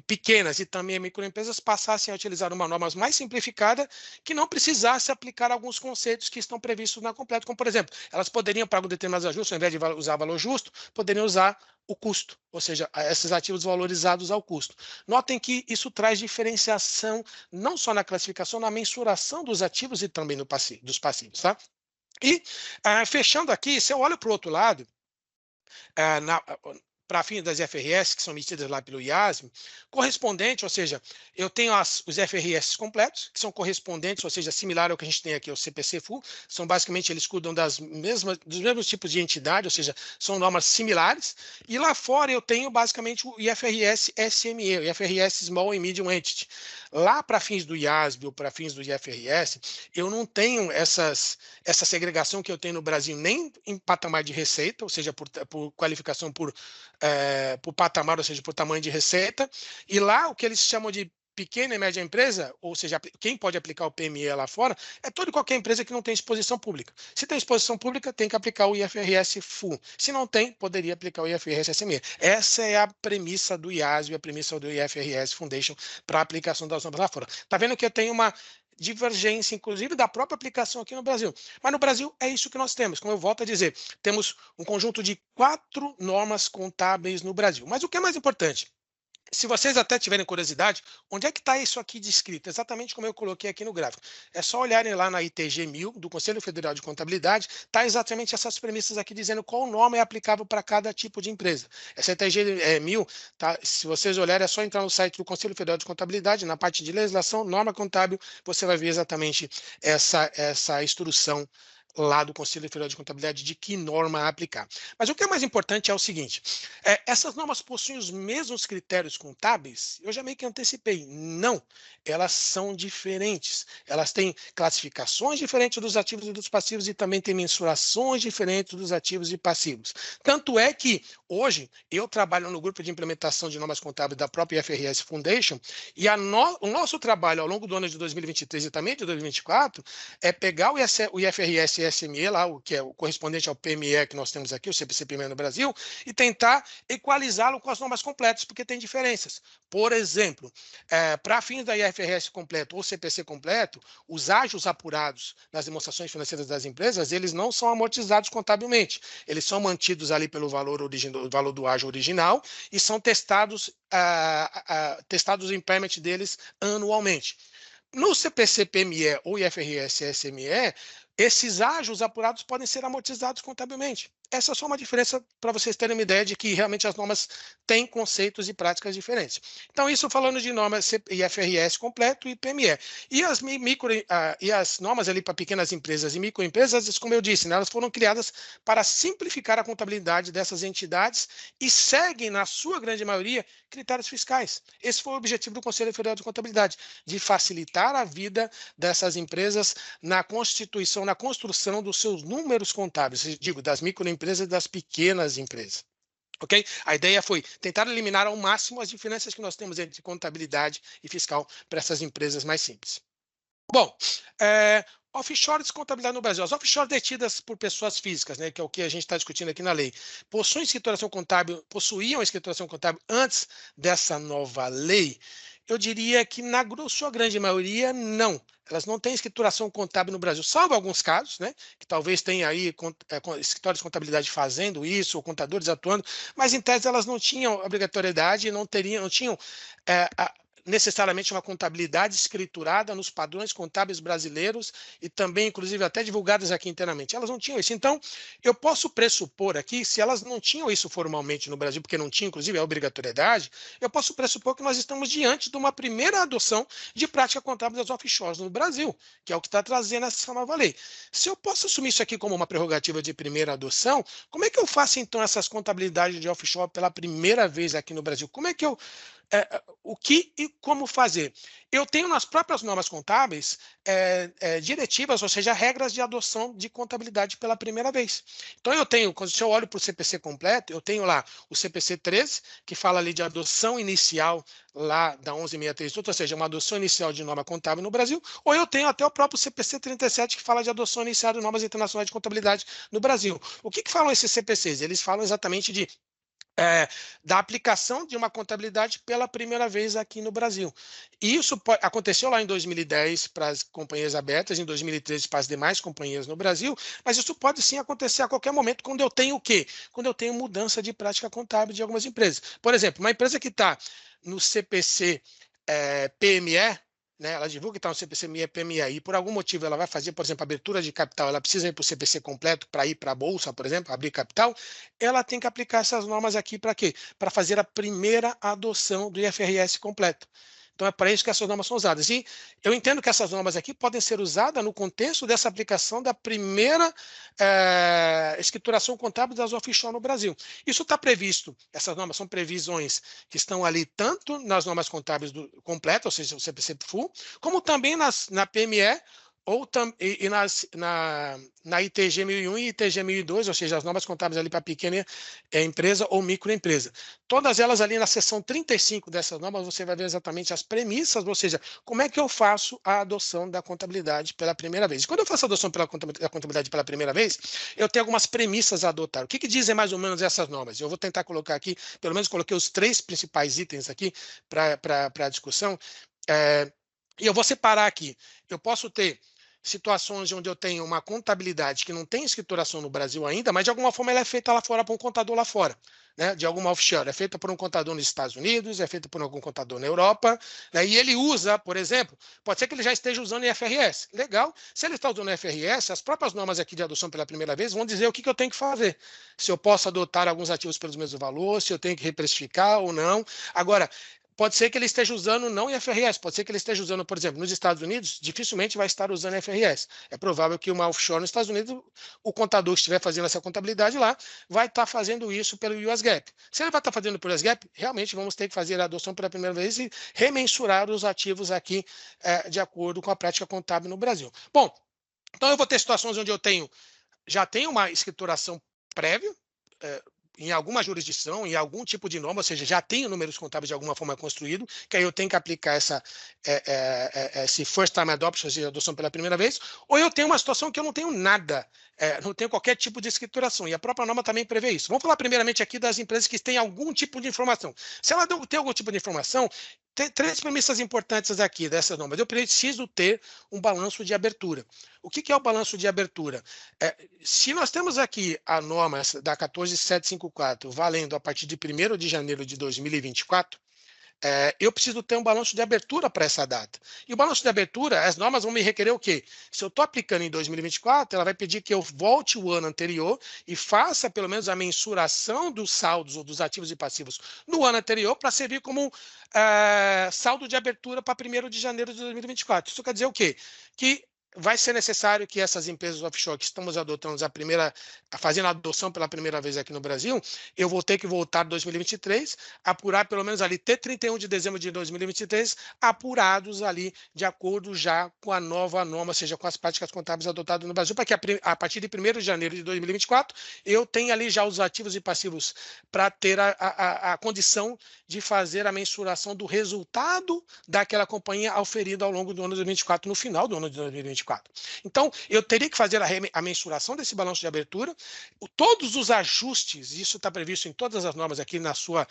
pequenas e também microempresas passassem a utilizar uma norma mais simplificada que não precisasse aplicar alguns conceitos que estão previstos na completa, como, por exemplo, elas poderiam, para algum determinados ajustes, ao invés de usar valor justo, poderiam usar o custo, ou seja, esses ativos valorizados ao custo. Notem que isso traz diferenciação não só na classificação, na mensuração dos ativos e também dos passivos. Tá? E, fechando aqui, se eu olho para o outro lado, para fins das FRS, que são emitidas lá pelo IASM, correspondente, ou seja, eu tenho os FRS completos, que são correspondentes, ou seja, similar ao que a gente tem aqui, o CPC-FU, são basicamente, eles cuidam dos mesmos tipos de entidade, ou seja, são normas similares, e lá fora eu tenho basicamente o IFRS SME, o IFRS Small and Medium Entity. Lá para fins do IASB ou para fins do IFRS, eu não tenho essa segregação que eu tenho no Brasil, nem em patamar de receita, ou seja, por qualificação por patamar, ou seja, por tamanho de receita, e lá o que eles chamam de pequena e média empresa, ou seja, quem pode aplicar o PME lá fora, é toda e qualquer empresa que não tem exposição pública. Se tem exposição pública, tem que aplicar o IFRS FU. Se não tem, poderia aplicar o IFRS SME. Essa é a premissa do IASB, a premissa do IFRS Foundation para a aplicação das normas lá fora. Está vendo que eu tenho uma divergência, inclusive, da própria aplicação aqui no Brasil. Mas no Brasil é isso que nós temos. Como eu volto a dizer, temos um conjunto de 4 normas contábeis no Brasil. Mas o que é mais importante? Se vocês até tiverem curiosidade, onde é que está isso aqui descrito? Exatamente como eu coloquei aqui no gráfico. É só olharem lá na ITG 1000, do Conselho Federal de Contabilidade, está exatamente essas premissas aqui dizendo qual norma é aplicável para cada tipo de empresa. Essa ITG 1000, tá, se vocês olharem, é só entrar no site do Conselho Federal de Contabilidade, na parte de legislação, norma contábil, você vai ver exatamente essa instrução lá do Conselho Federal de Contabilidade de que norma aplicar. Mas o que é mais importante é o seguinte, essas normas possuem os mesmos critérios contábeis? Eu já meio que antecipei, não, elas são diferentes, elas têm classificações diferentes dos ativos e dos passivos e também têm mensurações diferentes dos ativos e passivos. Tanto é que, hoje, eu trabalho no grupo de implementação de normas contábeis da própria IFRS Foundation e o nosso trabalho ao longo do ano de 2023 e também de 2024 é pegar o IFRS SME, lá, o que é o correspondente ao PME que nós temos aqui, o CPC-PME no Brasil, e tentar equalizá-lo com as normas completas, porque tem diferenças. Por exemplo, para fins da IFRS completo ou CPC completo, os ágios apurados nas demonstrações financeiras das empresas, eles não são amortizados contabilmente. Eles são mantidos ali pelo valor do ágio original e são testados o impairment deles anualmente. No CPC-PME ou IFRS-SME, esses ágios apurados podem ser amortizados contabilmente. Essa é só uma diferença para vocês terem uma ideia de que realmente as normas têm conceitos e práticas diferentes. Então, isso falando de normas IFRS completo e PME. E as normas ali para pequenas empresas e microempresas, como eu disse, né, elas foram criadas para simplificar a contabilidade dessas entidades e seguem, na sua grande maioria, critérios fiscais. Esse foi o objetivo do Conselho Federal de Contabilidade, de facilitar a vida dessas empresas na constituição, na construção dos seus números contábeis, digo, das microempresas e das pequenas empresas. Ok? A ideia foi tentar eliminar ao máximo as diferenças que nós temos entre contabilidade e fiscal para essas empresas mais simples. Bom, offshores contabilidade no Brasil. As offshores detidas por pessoas físicas, né, que é o que a gente está discutindo aqui na lei, possuíam escrituração contábil antes dessa nova lei? Eu diria que, na sua grande maioria, não. Elas não têm escrituração contábil no Brasil, salvo alguns casos, né, que talvez tenha aí escritórios de contabilidade fazendo isso, ou contadores atuando, mas, em tese, elas não tinham obrigatoriedade, não tinham necessariamente uma contabilidade escriturada nos padrões contábeis brasileiros e também, inclusive, até divulgadas aqui internamente. Elas não tinham isso. Então, eu posso pressupor aqui, se elas não tinham isso formalmente no Brasil, porque não tinha, inclusive, a obrigatoriedade, eu posso pressupor que nós estamos diante de uma primeira adoção de prática contábil das offshores no Brasil, que é o que está trazendo essa nova lei. Se eu posso assumir isso aqui como uma prerrogativa de primeira adoção, como é que eu faço, então, essas contabilidades de offshore pela primeira vez aqui no Brasil? Como é que eu o que e como fazer? Eu tenho nas próprias normas contábeis diretivas, ou seja, regras de adoção de contabilidade pela primeira vez. Então, se eu olho para o CPC completo, eu tenho lá o CPC 13, que fala ali de adoção inicial lá da 11.638, ou seja, uma adoção inicial de norma contábil no Brasil, ou eu tenho até o próprio CPC 37, que fala de adoção inicial de normas internacionais de contabilidade no Brasil. O que falam esses CPCs? Eles falam exatamente da aplicação de uma contabilidade pela primeira vez aqui no Brasil. E isso aconteceu lá em 2010 para as companhias abertas, em 2013 para as demais companhias no Brasil, mas isso pode sim acontecer a qualquer momento quando eu tenho o quê? Quando eu tenho mudança de prática contábil de algumas empresas. Por exemplo, uma empresa que está no CPC PME, né, ela divulga que está no CPC PME e por algum motivo ela vai fazer, por exemplo, abertura de capital, ela precisa ir para o CPC completo para ir para a Bolsa, por exemplo, abrir capital, ela tem que aplicar essas normas aqui para quê? Para fazer a primeira adoção do IFRS completo. Então, é para isso que essas normas são usadas. E eu entendo que essas normas aqui podem ser usadas no contexto dessa aplicação da primeira escrituração contábil das offshore no Brasil. Isso está previsto, essas normas são previsões que estão ali tanto nas normas contábeis completas, ou seja, o CPC Full, como também na PME, na ITG 1001 e ITG 1002, ou seja, as normas contábeis ali para pequena empresa ou microempresa. Todas elas ali na seção 35 dessas normas, você vai ver exatamente as premissas, ou seja, como é que eu faço a adoção da contabilidade pela primeira vez. E quando eu faço a adoção da contabilidade pela primeira vez, eu tenho algumas premissas a adotar. O que dizem mais ou menos essas normas? Eu vou tentar colocar aqui, pelo menos coloquei os 3 principais itens aqui para a discussão, e eu vou separar aqui. Eu posso ter situações onde eu tenho uma contabilidade que não tem escrituração no Brasil ainda, mas de alguma forma ela é feita lá fora por um contador lá fora, né? De alguma offshore. É feita por um contador nos Estados Unidos, é feita por algum contador na Europa, né? E ele usa, por exemplo, pode ser que ele já esteja usando IFRS. Legal. Se ele está usando IFRS, as próprias normas aqui de adoção pela primeira vez vão dizer o que eu tenho que fazer. Se eu posso adotar alguns ativos pelos mesmos valores, se eu tenho que reprecificar ou não. Agora, pode ser que ele esteja usando não IFRS, pode ser que ele esteja usando, por exemplo, nos Estados Unidos, dificilmente vai estar usando IFRS. É provável que uma offshore nos Estados Unidos, o contador que estiver fazendo essa contabilidade lá, vai estar fazendo isso pelo US GAAP. Se ele vai estar fazendo pelo US GAAP, realmente vamos ter que fazer a adoção pela primeira vez e remensurar os ativos aqui de acordo com a prática contábil no Brasil. Bom, então eu vou ter situações onde eu já tenho uma escrituração prévia, em alguma jurisdição, em algum tipo de norma, ou seja, já tenho números contábeis de alguma forma construído, que aí eu tenho que aplicar esse first time adoption, ou seja, adoção pela primeira vez, ou eu tenho uma situação que eu não tenho nada, não tenho qualquer tipo de escrituração, e a própria norma também prevê isso. Vamos falar primeiramente aqui das empresas que têm algum tipo de informação. Se ela tem algum tipo de informação, tem 3 premissas importantes aqui dessas normas. Eu preciso ter um balanço de abertura. O que é o balanço de abertura? Se nós temos aqui a norma da 14754 valendo a partir de 1º de janeiro de 2024, eu preciso ter um balanço de abertura para essa data. E o balanço de abertura, as normas vão me requerer o quê? Se eu estou aplicando em 2024, ela vai pedir que eu volte o ano anterior e faça pelo menos a mensuração dos saldos ou dos ativos e passivos no ano anterior para servir como saldo de abertura para 1º de janeiro de 2024. Isso quer dizer o quê? Que vai ser necessário que essas empresas offshore que estamos adotando fazendo a adoção pela primeira vez aqui no Brasil, eu vou ter que voltar em 2023, apurar pelo menos ali, até 31 de dezembro de 2023, apurados ali de acordo já com a nova norma, ou seja, com as práticas contábeis adotadas no Brasil, para que a partir de 1º de janeiro de 2024, eu tenha ali já os ativos e passivos para ter a condição de fazer a mensuração do resultado daquela companhia auferido ao longo do ano de 2024, no final do ano de 2024. Então, eu teria que fazer a mensuração desse balanço de abertura, todos os ajustes, isso está previsto em todas as normas aqui na sua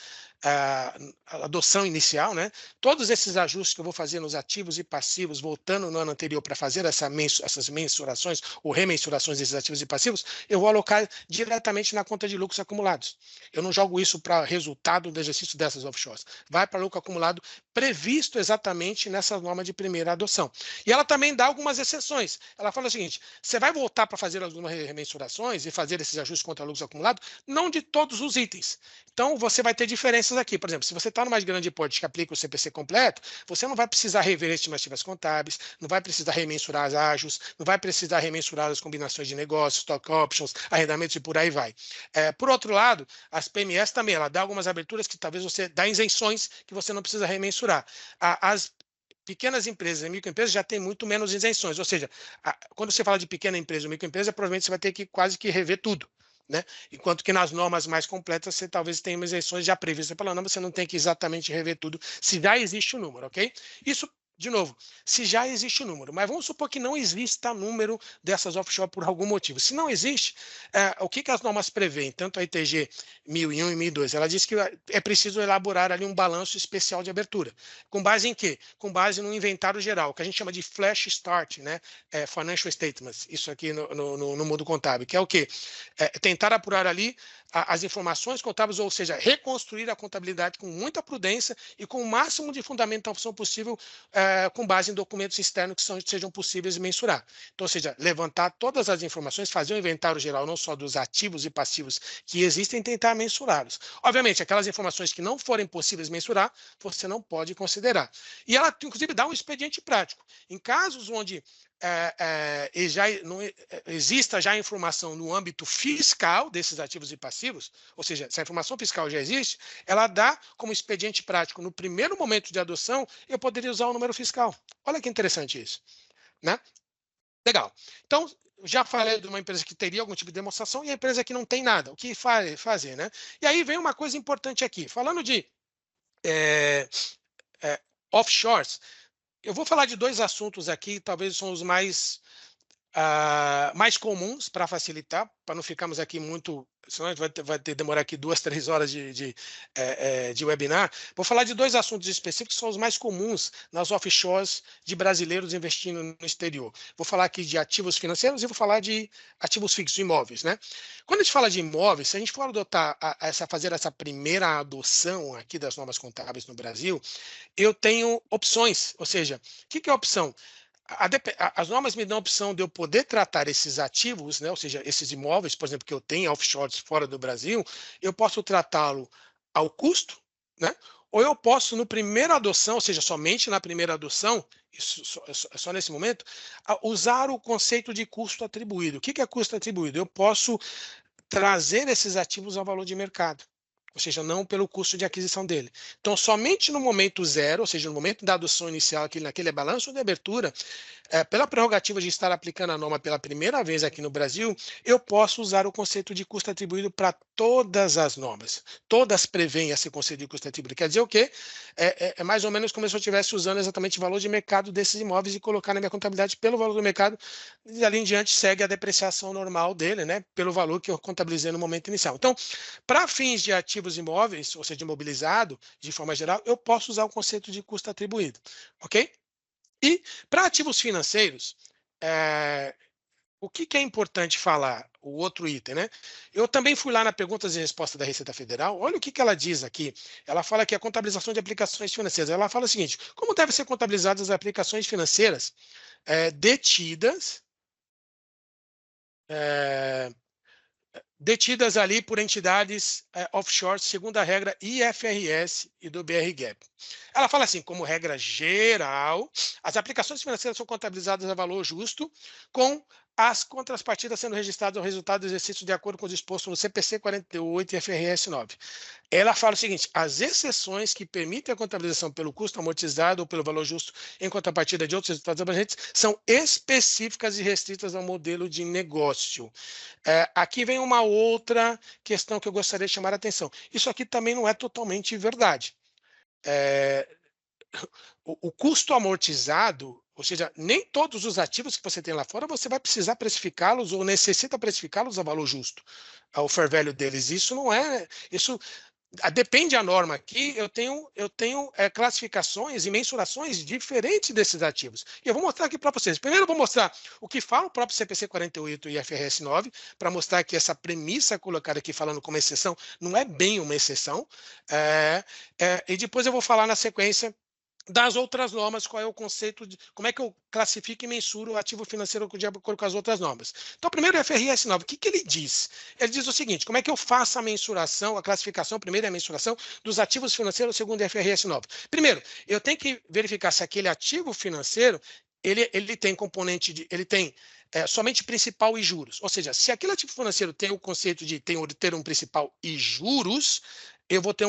adoção inicial, né? Todos esses ajustes que eu vou fazer nos ativos e passivos, voltando no ano anterior para fazer essas mensurações ou remensurações desses ativos e passivos, eu vou alocar diretamente na conta de lucros acumulados. Eu não jogo isso para resultado do exercício dessas offshores. Vai para lucro acumulado previsto exatamente nessa norma de primeira adoção. E ela também dá algumas exceções. Ela fala o seguinte: você vai voltar para fazer algumas remensurações e fazer esses ajustes contra lucros acumulados, não de todos os itens. Então, você vai ter diferenças aqui. Por exemplo, se você está numa grande porte que aplica o CPC completo, você não vai precisar rever estimativas contábeis, não vai precisar remensurar as ágios, não vai precisar remensurar as combinações de negócios, stock options, arrendamentos e por aí vai. Por outro lado, as PMS também, ela dá algumas aberturas que talvez você dá isenções que você não precisa remensurar. As pequenas empresas e microempresas já têm muito menos isenções, ou seja, quando você fala de pequena empresa ou microempresa, provavelmente você vai ter que quase que rever tudo, né? Enquanto que nas normas mais completas, você talvez tenha isenções já previstas pela norma, você não tem que exatamente rever tudo, se já existe o número, ok? Isso, de novo, se já existe o número, mas vamos supor que não exista número dessas offshore por algum motivo. Se não existe, o que as normas prevêem, tanto a ITG 1001 e 1002, ela diz que é preciso elaborar ali um balanço especial de abertura. Com base em quê? Com base no inventário geral, que a gente chama de flash start, né? Financial statements, isso aqui no mundo contábil, que é o quê? Tentar apurar ali as informações contábeis, ou seja, reconstruir a contabilidade com muita prudência e com o máximo de fundamentação possível, com base em documentos externos que sejam possíveis de mensurar. Então, ou seja, levantar todas as informações, fazer um inventário geral não só dos ativos e passivos que existem e tentar mensurá-los. Obviamente, aquelas informações que não forem possíveis mensurar, você não pode considerar. E ela, inclusive, dá um expediente prático. Em casos onde exista já informação no âmbito fiscal desses ativos e passivos, ou seja, se a informação fiscal já existe, ela dá como expediente prático, no primeiro momento de adoção, eu poderia usar o número fiscal. Olha que interessante isso, né? Legal. Então, já falei de uma empresa que teria algum tipo de demonstração e a empresa que não tem nada. O que fazer, né? E aí vem uma coisa importante aqui. Falando de offshores, eu vou falar de dois assuntos aqui, talvez são os mais comuns para facilitar, para não ficarmos aqui muito, senão vai demorar aqui 2, 3 horas de webinar. Vou falar de dois assuntos específicos que são os mais comuns nas offshores de brasileiros investindo no exterior. Vou falar aqui de ativos financeiros e vou falar de ativos fixos, imóveis, né? Quando a gente fala de imóveis, se a gente for adotar fazer essa primeira adoção aqui das normas contábeis no Brasil, eu tenho opções, ou seja, o que é opção? As normas me dão a opção de eu poder tratar esses ativos, né, ou seja, esses imóveis, por exemplo, que eu tenho offshores fora do Brasil, eu posso tratá-lo ao custo, né, ou eu posso, no primeira adoção, ou seja, somente na primeira adoção, isso só nesse momento, usar o conceito de custo atribuído. O que é custo atribuído? Eu posso trazer esses ativos ao valor de mercado, ou seja, não pelo custo de aquisição dele. Então, somente no momento zero, ou seja, no momento da adoção inicial, naquele balanço de abertura, pela prerrogativa de estar aplicando a norma pela primeira vez aqui no Brasil, eu posso usar o conceito de custo atribuído para todas as normas. Todas prevêem esse conceito de custo atribuído. Quer dizer o quê? É mais ou menos como se eu estivesse usando exatamente o valor de mercado desses imóveis e colocar na minha contabilidade pelo valor do mercado, e ali em diante segue a depreciação normal dele, né, pelo valor que eu contabilizei no momento inicial. Então, para fins de ativos imóveis, ou seja, de imobilizado, de forma geral, eu posso usar o conceito de custo atribuído, ok? E para ativos financeiros, o que é importante falar? O outro item, né? Eu também fui lá na perguntas e respostas da Receita Federal. Olha o que ela diz aqui. Ela fala que a contabilização de aplicações financeiras. Ela fala o seguinte: como devem ser contabilizadas as aplicações financeiras detidas detidas ali por entidades offshore, segundo a regra IFRS e do BR-GAAP. Ela fala assim, como regra geral, as aplicações financeiras são contabilizadas a valor justo, com as contrapartidas sendo registradas ao resultado do exercício de acordo com o disposto no CPC 48 e IFRS 9. Ela fala o seguinte, as exceções que permitem a contabilização pelo custo amortizado ou pelo valor justo em contrapartida de outros resultados abrangentes são específicas e restritas ao modelo de negócio. Aqui vem uma outra questão que eu gostaria de chamar a atenção. Isso aqui também não é totalmente verdade. O custo amortizado, ou seja, nem todos os ativos que você tem lá fora você vai precisar precificá-los ou necessita precificá-los a valor justo, ao fair value deles. Isso não é... Depende da norma aqui, eu tenho classificações e mensurações diferentes desses ativos. E eu vou mostrar aqui para vocês. Primeiro eu vou mostrar o que fala o próprio CPC 48 e IFRS 9, para mostrar que essa premissa colocada aqui falando como exceção não é bem uma exceção. E depois eu vou falar na sequência das outras normas, qual é o conceito de como é que eu classifico e mensuro o ativo financeiro de acordo com as outras normas. Então, primeiro o IFRS 9, o que ele diz? Ele diz o seguinte, como é que eu faço a mensuração, a classificação, primeiro é a mensuração dos ativos financeiros segundo o IFRS 9. Primeiro, eu tenho que verificar se aquele ativo financeiro, ele tem componente de, ele tem somente principal e juros. Ou seja, se aquele ativo financeiro tem o conceito de ter um principal e juros, eu vou ter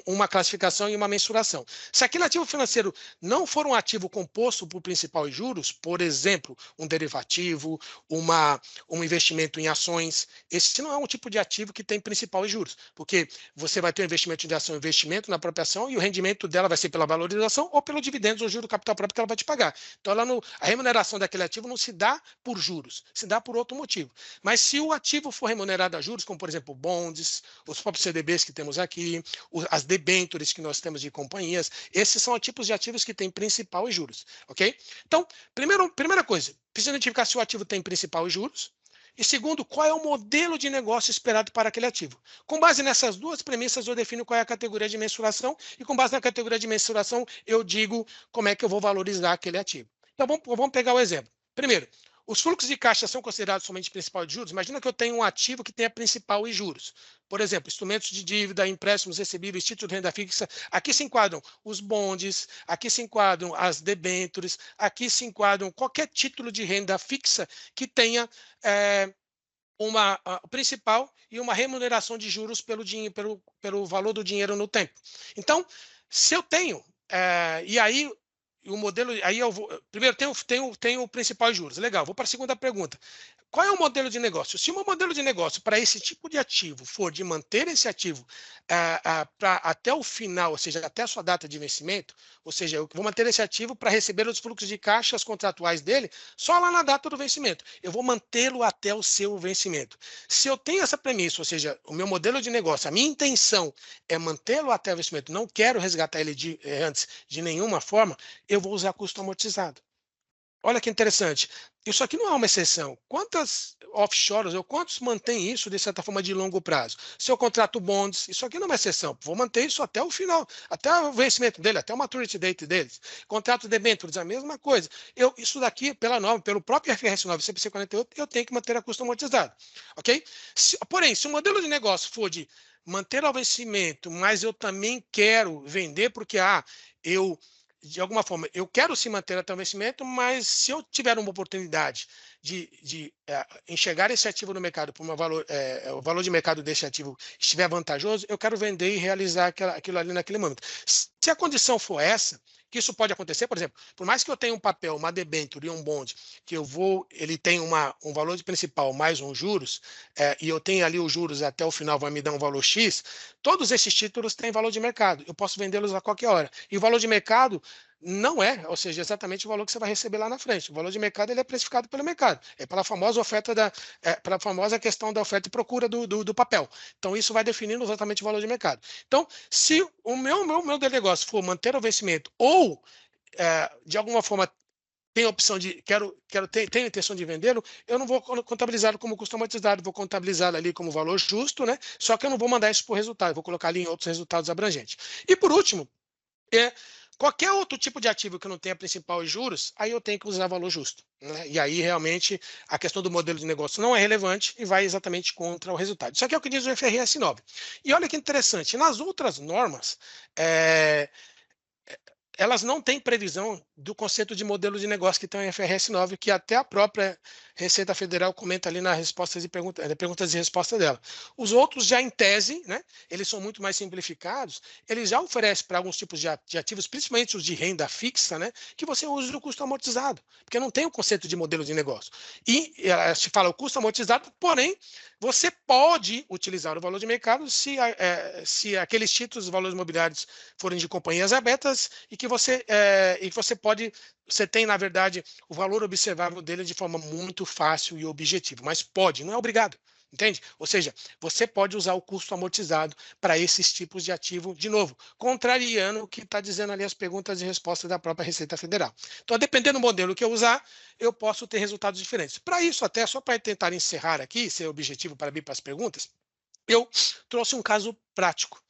uma classificação e uma mensuração. Se aquele ativo financeiro não for um ativo composto por principal e juros, por exemplo, um derivativo, um investimento em ações, esse não é um tipo de ativo que tem principal e juros, porque você vai ter um investimento de ação, investimento na própria ação, e o rendimento dela vai ser pela valorização ou pelo dividendos ou juro do capital próprio que ela vai te pagar. Então, a remuneração daquele ativo não se dá por juros, se dá por outro motivo. Mas se o ativo for remunerado a juros, como por exemplo bonds, os próprios CDBs que temos aqui, as debêntures que nós temos de companhias, esses são tipos de ativos que têm principal e juros, ok? Então, primeira coisa, precisa identificar se o ativo tem principal e juros, e segundo, qual é o modelo de negócio esperado para aquele ativo. Com base nessas duas premissas, eu defino qual é a categoria de mensuração, e com base na categoria de mensuração, eu digo como é que eu vou valorizar aquele ativo. Então, vamos pegar o exemplo. Primeiro, os fluxos de caixa são considerados somente principal e juros? Imagina que eu tenho um ativo que tenha principal e juros. Por exemplo, instrumentos de dívida, empréstimos recebíveis, títulos de renda fixa. Aqui se enquadram os bondes, aqui se enquadram as debêntures, aqui se enquadram qualquer título de renda fixa que tenha uma principal e uma remuneração de juros pelo valor do dinheiro no tempo. Então, se eu tenho, e aí o modelo, aí eu vou, primeiro tenho o principal juros, legal, vou para a segunda pergunta. Qual é o modelo de negócio? Se o meu modelo de negócio para esse tipo de ativo for de manter esse ativo até o final, ou seja, até a sua data de vencimento, ou seja, eu vou manter esse ativo para receber os fluxos de caixas contratuais dele só lá na data do vencimento. Eu vou mantê-lo até o seu vencimento. Se eu tenho essa premissa, ou seja, o meu modelo de negócio, a minha intenção é mantê-lo até o vencimento, não quero resgatar ele antes de nenhuma forma, eu vou usar custo amortizado. Olha que interessante. Isso aqui não é uma exceção. Quantas offshores ou quantos mantêm isso, de certa forma, de longo prazo? Se eu contrato bonds, isso aqui não é uma exceção. Vou manter isso até o final, até o vencimento dele, até o maturity date deles. Contrato debêntures, a mesma coisa. Isso daqui, pela norma, pelo próprio IFRS 9 CPC 48, eu tenho que manter a custo amortizado. Ok? Porém, se o modelo de negócio for de manter ao vencimento, mas eu também quero vender porque, de alguma forma, eu quero se manter até o vencimento, mas se eu tiver uma oportunidade de enxergar esse ativo no mercado, por o valor de mercado desse ativo estiver vantajoso, eu quero vender e realizar aquilo ali naquele momento. Se a condição for essa, que isso pode acontecer, por exemplo, por mais que eu tenha um papel, uma debênture e um bond, que ele tem um valor de principal mais um juros, e eu tenho ali os juros até o final, vai me dar um valor X, todos esses títulos têm valor de mercado, eu posso vendê-los a qualquer hora. E o valor de mercado não ou seja, exatamente o valor que você vai receber lá na frente. O valor de mercado ele é precificado pelo mercado, é pela famosa pela famosa questão da oferta e procura do papel. Então, isso vai definindo exatamente o valor de mercado. Então, se o meu negócio for manter o vencimento ou, de alguma forma, tem a opção de tenho a intenção de vendê-lo, eu não vou contabilizá-lo como custo amortizado, vou contabilizá-lo ali como valor justo, né? Só que eu não vou mandar isso por resultado, vou colocar ali em outros resultados abrangentes. E por último, Qualquer outro tipo de ativo que não tenha principal e juros, aí eu tenho que usar valor justo, né? E aí, realmente, a questão do modelo de negócio não é relevante e vai exatamente contra o resultado. Isso aqui é o que diz o FRS 9. E olha que interessante, nas outras normas, elas não têm previsão do conceito de modelo de negócio que está em FRS 9, que até a própria Receita Federal comenta ali nas respostas e perguntas e respostas dela. Os outros já em tese, né, eles são muito mais simplificados, eles já oferecem para alguns tipos de ativos, principalmente os de renda fixa, né, que você use o custo amortizado, porque não tem o conceito de modelo de negócio. E se fala o custo amortizado, porém, você pode utilizar o valor de mercado se aqueles títulos, valores imobiliários forem de companhias abertas e que você tem, na verdade, o valor observável dele de forma muito fácil e objetiva, mas pode, não é obrigado, entende? Ou seja, você pode usar o custo amortizado para esses tipos de ativo, de novo, contrariando o que está dizendo ali as perguntas e respostas da própria Receita Federal. Então, dependendo do modelo que eu usar, eu posso ter resultados diferentes. Para isso, até só para tentar encerrar aqui, ser objetivo para vir para as perguntas, eu trouxe um caso prático.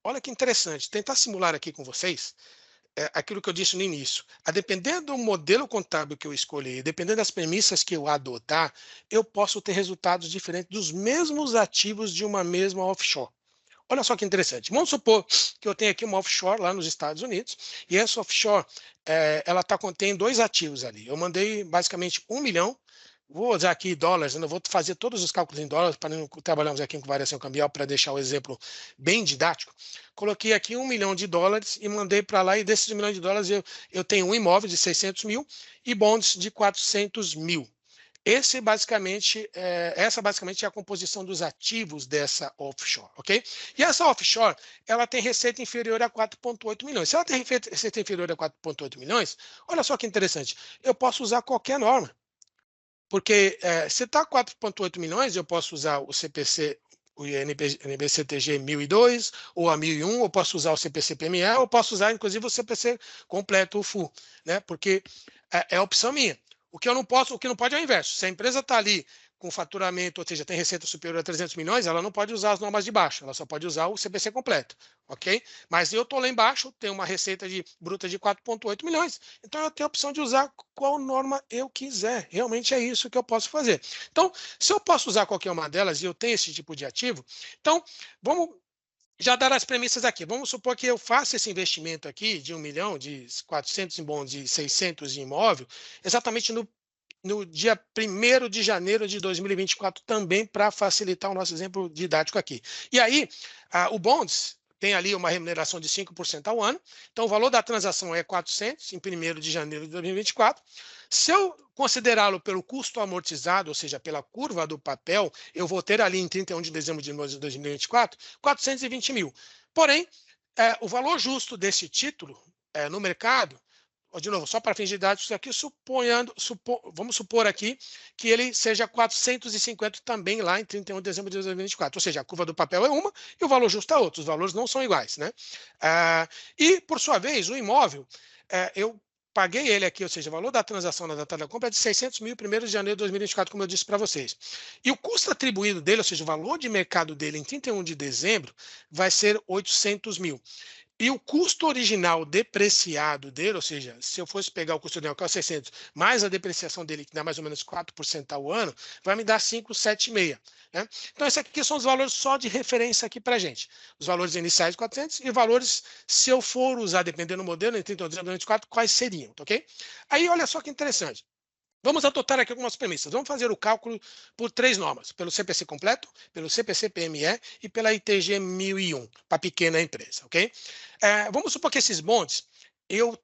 Olha que interessante, tentar simular aqui com vocês aquilo que eu disse no início. A depender do modelo contábil que eu escolher, dependendo das premissas que eu adotar, eu posso ter resultados diferentes dos mesmos ativos de uma mesma offshore. Olha só que interessante. Vamos supor que eu tenho aqui uma offshore lá nos Estados Unidos, e essa offshore ela contém 2 ativos ali. Eu mandei basicamente 1 milhão. Vou usar aqui dólares, eu não vou fazer todos os cálculos em dólares, para não trabalharmos aqui com variação cambial, para deixar o exemplo bem didático. Coloquei aqui $1 milhão e mandei para lá, e desses $1 milhão eu tenho um imóvel de 600 mil e bonds de 400 mil. Essa basicamente é a composição dos ativos dessa offshore, ok? E essa offshore, ela tem receita inferior a 4,8 milhões. Se ela tem receita inferior a 4,8 milhões, olha só que interessante, eu posso usar qualquer norma. Porque se está 4,8 milhões, eu posso usar o CPC, o NBCTG 1002, ou a 1001, eu posso usar o CPC-PME, ou posso usar, inclusive, o CPC completo, o full, né? Porque é opção minha. O que não pode é o inverso. Se a empresa está ali com faturamento, ou seja, tem receita superior a 300 milhões, ela não pode usar as normas de baixo, ela só pode usar o CPC completo, ok? Mas eu estou lá embaixo, tenho uma receita bruta de 4,8 milhões, então eu tenho a opção de usar qual norma eu quiser. Realmente é isso que eu posso fazer. Então, se eu posso usar qualquer uma delas e eu tenho esse tipo de ativo, então vamos já dar as premissas aqui. Vamos supor que eu faça esse investimento aqui de 1 milhão, de 400 em bonds e 600 em imóvel, exatamente no dia 1º de janeiro de 2024, também para facilitar o nosso exemplo didático aqui. E aí, o bonds tem ali uma remuneração de 5% ao ano, então o valor da transação é 400 em 1º de janeiro de 2024. Se eu considerá-lo pelo custo amortizado, ou seja, pela curva do papel, eu vou ter ali em 31 de dezembro de 2024, 420 mil. Porém, o valor justo desse título no mercado, de novo, só para fins didáticos aqui, vamos supor aqui que ele seja 450 também lá em 31 de dezembro de 2024. Ou seja, a curva do papel é uma e o valor justo é outro. Os valores não são iguais, né? E, por sua vez, o imóvel, eu paguei ele aqui, ou seja, o valor da transação na data da compra é de 600 mil em 1º de janeiro de 2024, como eu disse para vocês. E o custo atribuído dele, ou seja, o valor de mercado dele em 31 de dezembro, vai ser 800 mil. E o custo original depreciado dele, ou seja, se eu fosse pegar o custo original, que é o 600, mais a depreciação dele, que dá mais ou menos 4% ao ano, vai me dar 576. Né? Então, esses aqui são os valores só de referência aqui para a gente. Os valores iniciais de 400 e valores, se eu for usar, dependendo do modelo, em 31 de 2024, quais seriam, ok? Aí, olha só que interessante. Vamos adotar aqui algumas premissas. Vamos fazer o cálculo por 3 normas, pelo CPC completo, pelo CPC-PME e pela ITG 1001, para pequena empresa, ok? Vamos supor que esses bonds, eu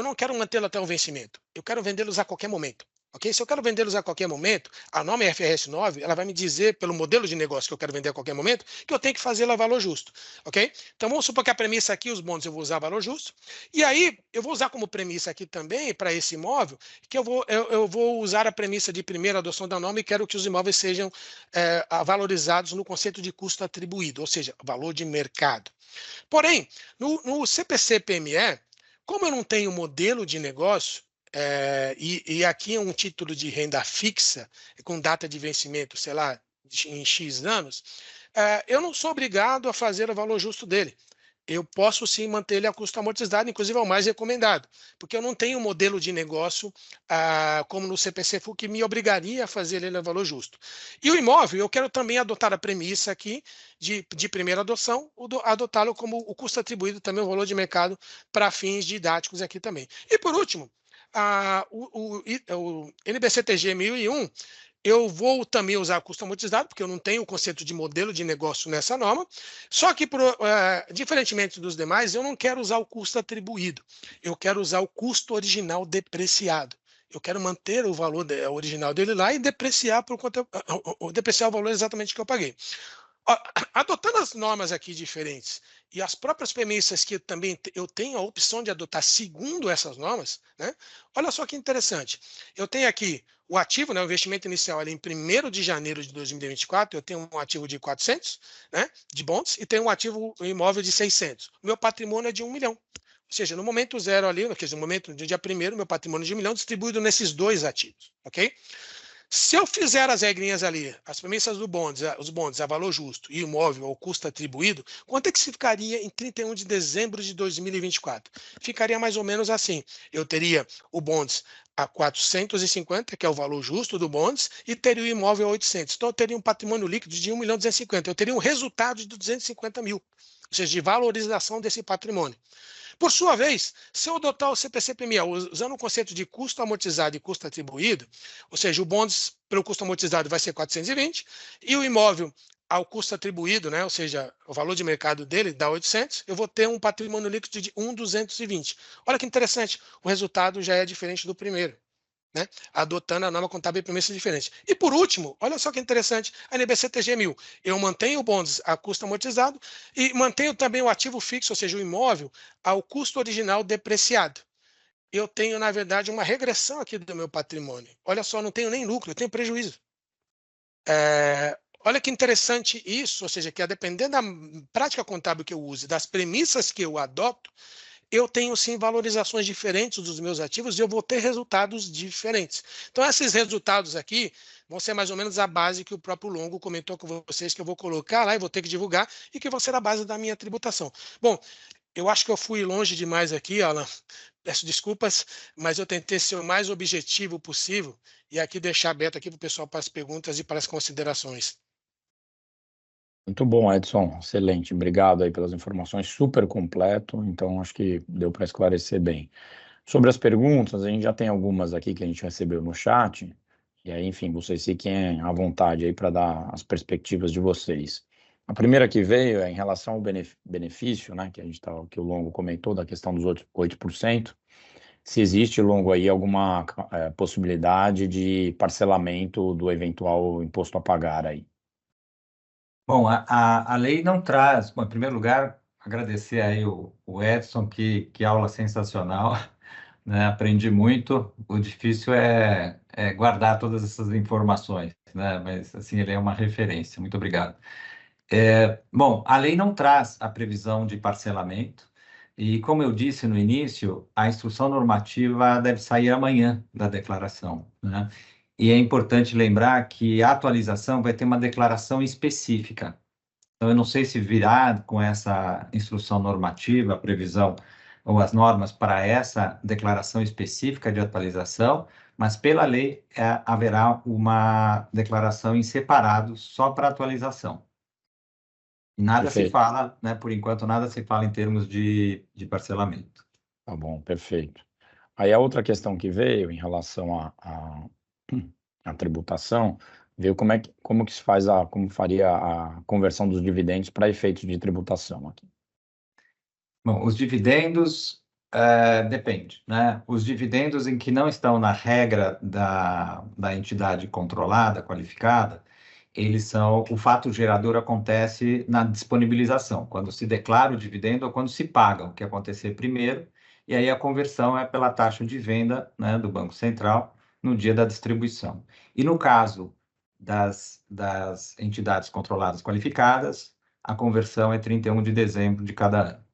não quero mantê-los até o vencimento, eu quero vendê-los a qualquer momento. Okay? Se eu quero vendê-los a qualquer momento, a norma IFRS 9, ela vai me dizer, pelo modelo de negócio que eu quero vender a qualquer momento, que eu tenho que fazer a valor justo. Okay? Então, vamos supor que a premissa aqui, os bonds, eu vou usar valor justo. E aí, eu vou usar como premissa aqui também, para esse imóvel, que eu vou usar a premissa de primeira adoção da norma e quero que os imóveis sejam valorizados no conceito de custo atribuído, ou seja, valor de mercado. Porém, no CPC-PME, como eu não tenho modelo de negócio, e aqui é um título de renda fixa, com data de vencimento, sei lá, em X anos, eu não sou obrigado a fazer o valor justo dele. eu posso sim manter ele a custo amortizado, inclusive é o mais recomendado, porque eu não tenho um modelo de negócio como no CPC-FU que me obrigaria a fazer ele a valor justo. E o imóvel, eu quero também adotar a premissa aqui de primeira adoção, adotá-lo como o custo atribuído, também o valor de mercado para fins didáticos aqui também. E por último, o NBCTG 1001, eu vou também usar custo amortizado, porque eu não tenho o conceito de modelo de negócio nessa norma. Só que, diferentemente dos demais, eu não quero usar o custo atribuído. Eu quero usar o custo original depreciado. Eu quero manter o valor original dele lá e depreciar depreciar o valor exatamente que eu paguei. Adotando as normas aqui diferentes e as próprias premissas que também eu tenho a opção de adotar segundo essas normas, né? Olha só que interessante. Eu tenho aqui o ativo, né, o investimento inicial ali em 1º de janeiro de 2024, eu tenho um ativo de 400, né, de bonds, e tenho um ativo imóvel de 600. O meu patrimônio é de 1 milhão. Ou seja, no momento zero ali, quer dizer, no momento do dia 1º, meu patrimônio é de 1 milhão distribuído nesses dois ativos, ok? Se eu fizer as regrinhas ali, as premissas do bonds, os bonds a valor justo e imóvel ao custo atribuído, quanto é que se ficaria em 31 de dezembro de 2024? Ficaria mais ou menos assim. Eu teria o bonds a 450, que é o valor justo do bonds, e teria o imóvel a 800. Então, eu teria um patrimônio líquido de 1.250.000. Eu teria um resultado de 250 mil, ou seja, de valorização desse patrimônio. Por sua vez, se eu adotar o CPC-PME usando o conceito de custo amortizado e custo atribuído, ou seja, o bonds pelo custo amortizado vai ser 420 e o imóvel ao custo atribuído, né, ou seja, o valor de mercado dele dá 800, eu vou ter um patrimônio líquido de 1.220. Olha que interessante, o resultado já é diferente do primeiro, né? Adotando a norma contábil e premissas diferentes. E por último, olha só que interessante, a NBCTG 1000. Eu mantenho o bonds a custo amortizado e mantenho também o ativo fixo, ou seja, o imóvel, ao custo original depreciado. Eu tenho, na verdade, uma regressão aqui do meu patrimônio. Olha só, não tenho nem lucro, eu tenho prejuízo. Olha que interessante isso, ou seja, que a depender da prática contábil que eu use, das premissas que eu adoto, eu tenho sim valorizações diferentes dos meus ativos e eu vou ter resultados diferentes. Então, esses resultados aqui vão ser mais ou menos a base que o próprio Longo comentou com vocês, que eu vou colocar lá e vou ter que divulgar e que vão ser a base da minha tributação. Bom, eu acho que eu fui longe demais aqui, Alan. Peço desculpas, mas eu tentei ser o mais objetivo possível e aqui deixar aberto aqui para o pessoal para as perguntas e para as considerações. Muito bom, Edson. Excelente. Obrigado aí pelas informações, super completo. Então, acho que deu para esclarecer bem. Sobre as perguntas, a gente já tem algumas aqui que a gente recebeu no chat. E aí, enfim, vocês fiquem à vontade aí para dar as perspectivas de vocês. A primeira que veio é em relação ao benefício, né, que o Longo comentou, da questão dos 8%. Se existe, Longo, aí alguma possibilidade de parcelamento do eventual imposto a pagar aí. Bom, a lei não traz, bom, em primeiro lugar, agradecer aí o Edson, que aula sensacional, né? Aprendi muito, o difícil é guardar todas essas informações, né? Mas, assim, ele é uma referência, muito obrigado. Bom, a lei não traz a previsão de parcelamento, e como eu disse no início, a instrução normativa deve sair amanhã da declaração, né? E é importante lembrar que a atualização vai ter uma declaração específica. Então, eu não sei se virá com essa instrução normativa, a previsão ou as normas para essa declaração específica de atualização, mas pela lei haverá uma declaração em separado só para atualização. Nada se Perfeito. fala, né, por enquanto, nada se fala em termos de parcelamento. Tá bom, perfeito. Aí a outra questão que veio em relação à tributação, veio como que se faz como faria a conversão dos dividendos para efeitos de tributação aqui. Bom, os dividendos, depende, né? Os dividendos em que não estão na regra da entidade controlada, qualificada, o fato gerador acontece na disponibilização, quando se declara o dividendo ou quando se paga, o que acontecer primeiro, e aí a conversão é pela taxa de venda, né, do Banco Central no dia da distribuição. E no caso das entidades controladas qualificadas, a conversão é 31 de dezembro de cada ano.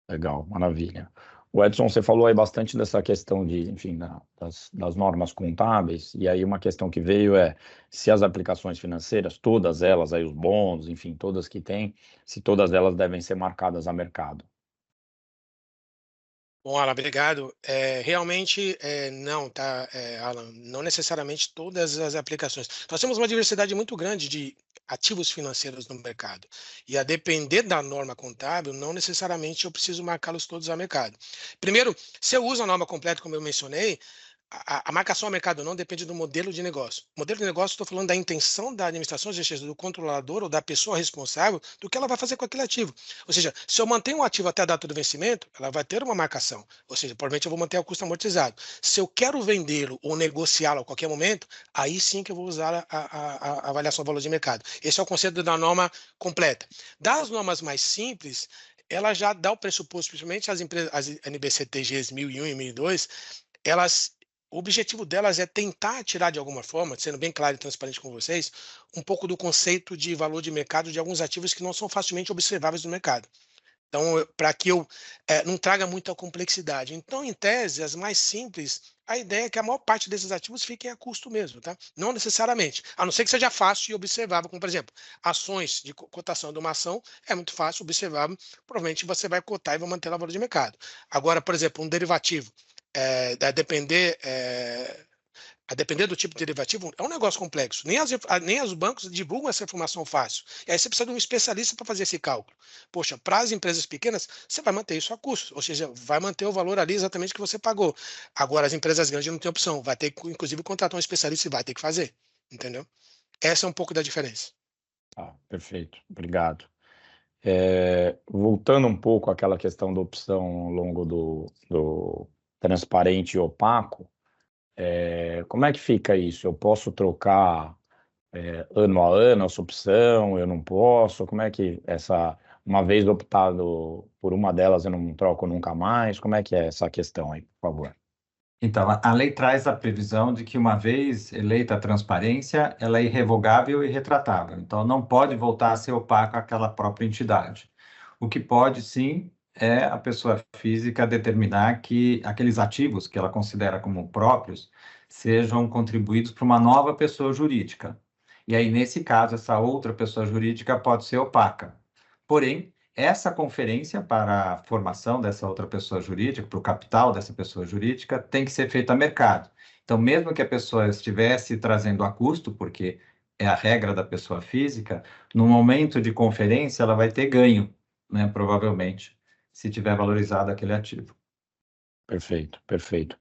Legal, maravilha. O Edson, você falou aí bastante dessa questão de, enfim, das normas contábeis, e aí uma questão que veio é se as aplicações financeiras, todas elas, aí os bons, enfim, todas que tem, se todas elas devem ser marcadas a mercado. Bom, Alan, obrigado. Realmente, não, tá, Alan, não necessariamente todas as aplicações. Nós temos uma diversidade muito grande de ativos financeiros no mercado. E a depender da norma contábil, não necessariamente eu preciso marcá-los todos a mercado. Primeiro, se eu uso a norma completa, como eu mencionei, a marcação a mercado não depende do modelo de negócio. O modelo de negócio, estou falando da intenção da administração, ou seja, do controlador ou da pessoa responsável, do que ela vai fazer com aquele ativo. Ou seja, se eu mantenho um ativo até a data do vencimento, ela vai ter uma marcação. Ou seja, provavelmente eu vou manter o custo amortizado. Se eu quero vendê-lo ou negociá-lo a qualquer momento, aí sim que eu vou usar a avaliação do valor de mercado. Esse é o conceito da norma completa. Das normas mais simples, ela já dá o pressuposto, principalmente as empresas, as NBCTGs 1001 e 1002, elas, o objetivo delas é tentar tirar de alguma forma, sendo bem claro e transparente com vocês, um pouco do conceito de valor de mercado de alguns ativos que não são facilmente observáveis no mercado. Então, para que eu não traga muita complexidade. Então, em tese, as mais simples, a ideia é que a maior parte desses ativos fiquem a custo mesmo, tá? Não necessariamente, a não ser que seja fácil e observável, como, por exemplo, ações de cotação de uma ação é muito fácil, observável, provavelmente você vai cotar e vai manter o valor de mercado. Agora, por exemplo, um derivativo, a depender do tipo de derivativo, é um negócio complexo. Nem os bancos divulgam essa informação fácil. E aí você precisa de um especialista para fazer esse cálculo. Poxa, para as empresas pequenas, você vai manter isso a custo, ou seja, vai manter o valor ali exatamente que você pagou. Agora, as empresas grandes não têm opção, vai ter que, inclusive, contratar um especialista e vai ter que fazer. Entendeu? Essa é um pouco da diferença. Tá, perfeito, obrigado. Voltando um pouco àquela questão da opção ao longo do transparente e opaco, como é que fica isso? Eu posso trocar ano a ano essa opção? Eu não posso? Como é que uma vez optado por uma delas, eu não troco nunca mais? Como é que é essa questão aí, por favor? Então, a lei traz a previsão de que, uma vez eleita a transparência, ela é irrevogável e retratável. Então, não pode voltar a ser opaco àquela própria entidade. O que pode, sim, é a pessoa física determinar que aqueles ativos que ela considera como próprios sejam contribuídos para uma nova pessoa jurídica. E aí, nesse caso, essa outra pessoa jurídica pode ser opaca. Porém, essa conferência para a formação dessa outra pessoa jurídica, para o capital dessa pessoa jurídica, tem que ser feita a mercado. Então, mesmo que a pessoa estivesse trazendo a custo, porque é a regra da pessoa física, no momento de conferência ela vai ter ganho, né, provavelmente, se tiver valorizado aquele ativo. Perfeito, perfeito.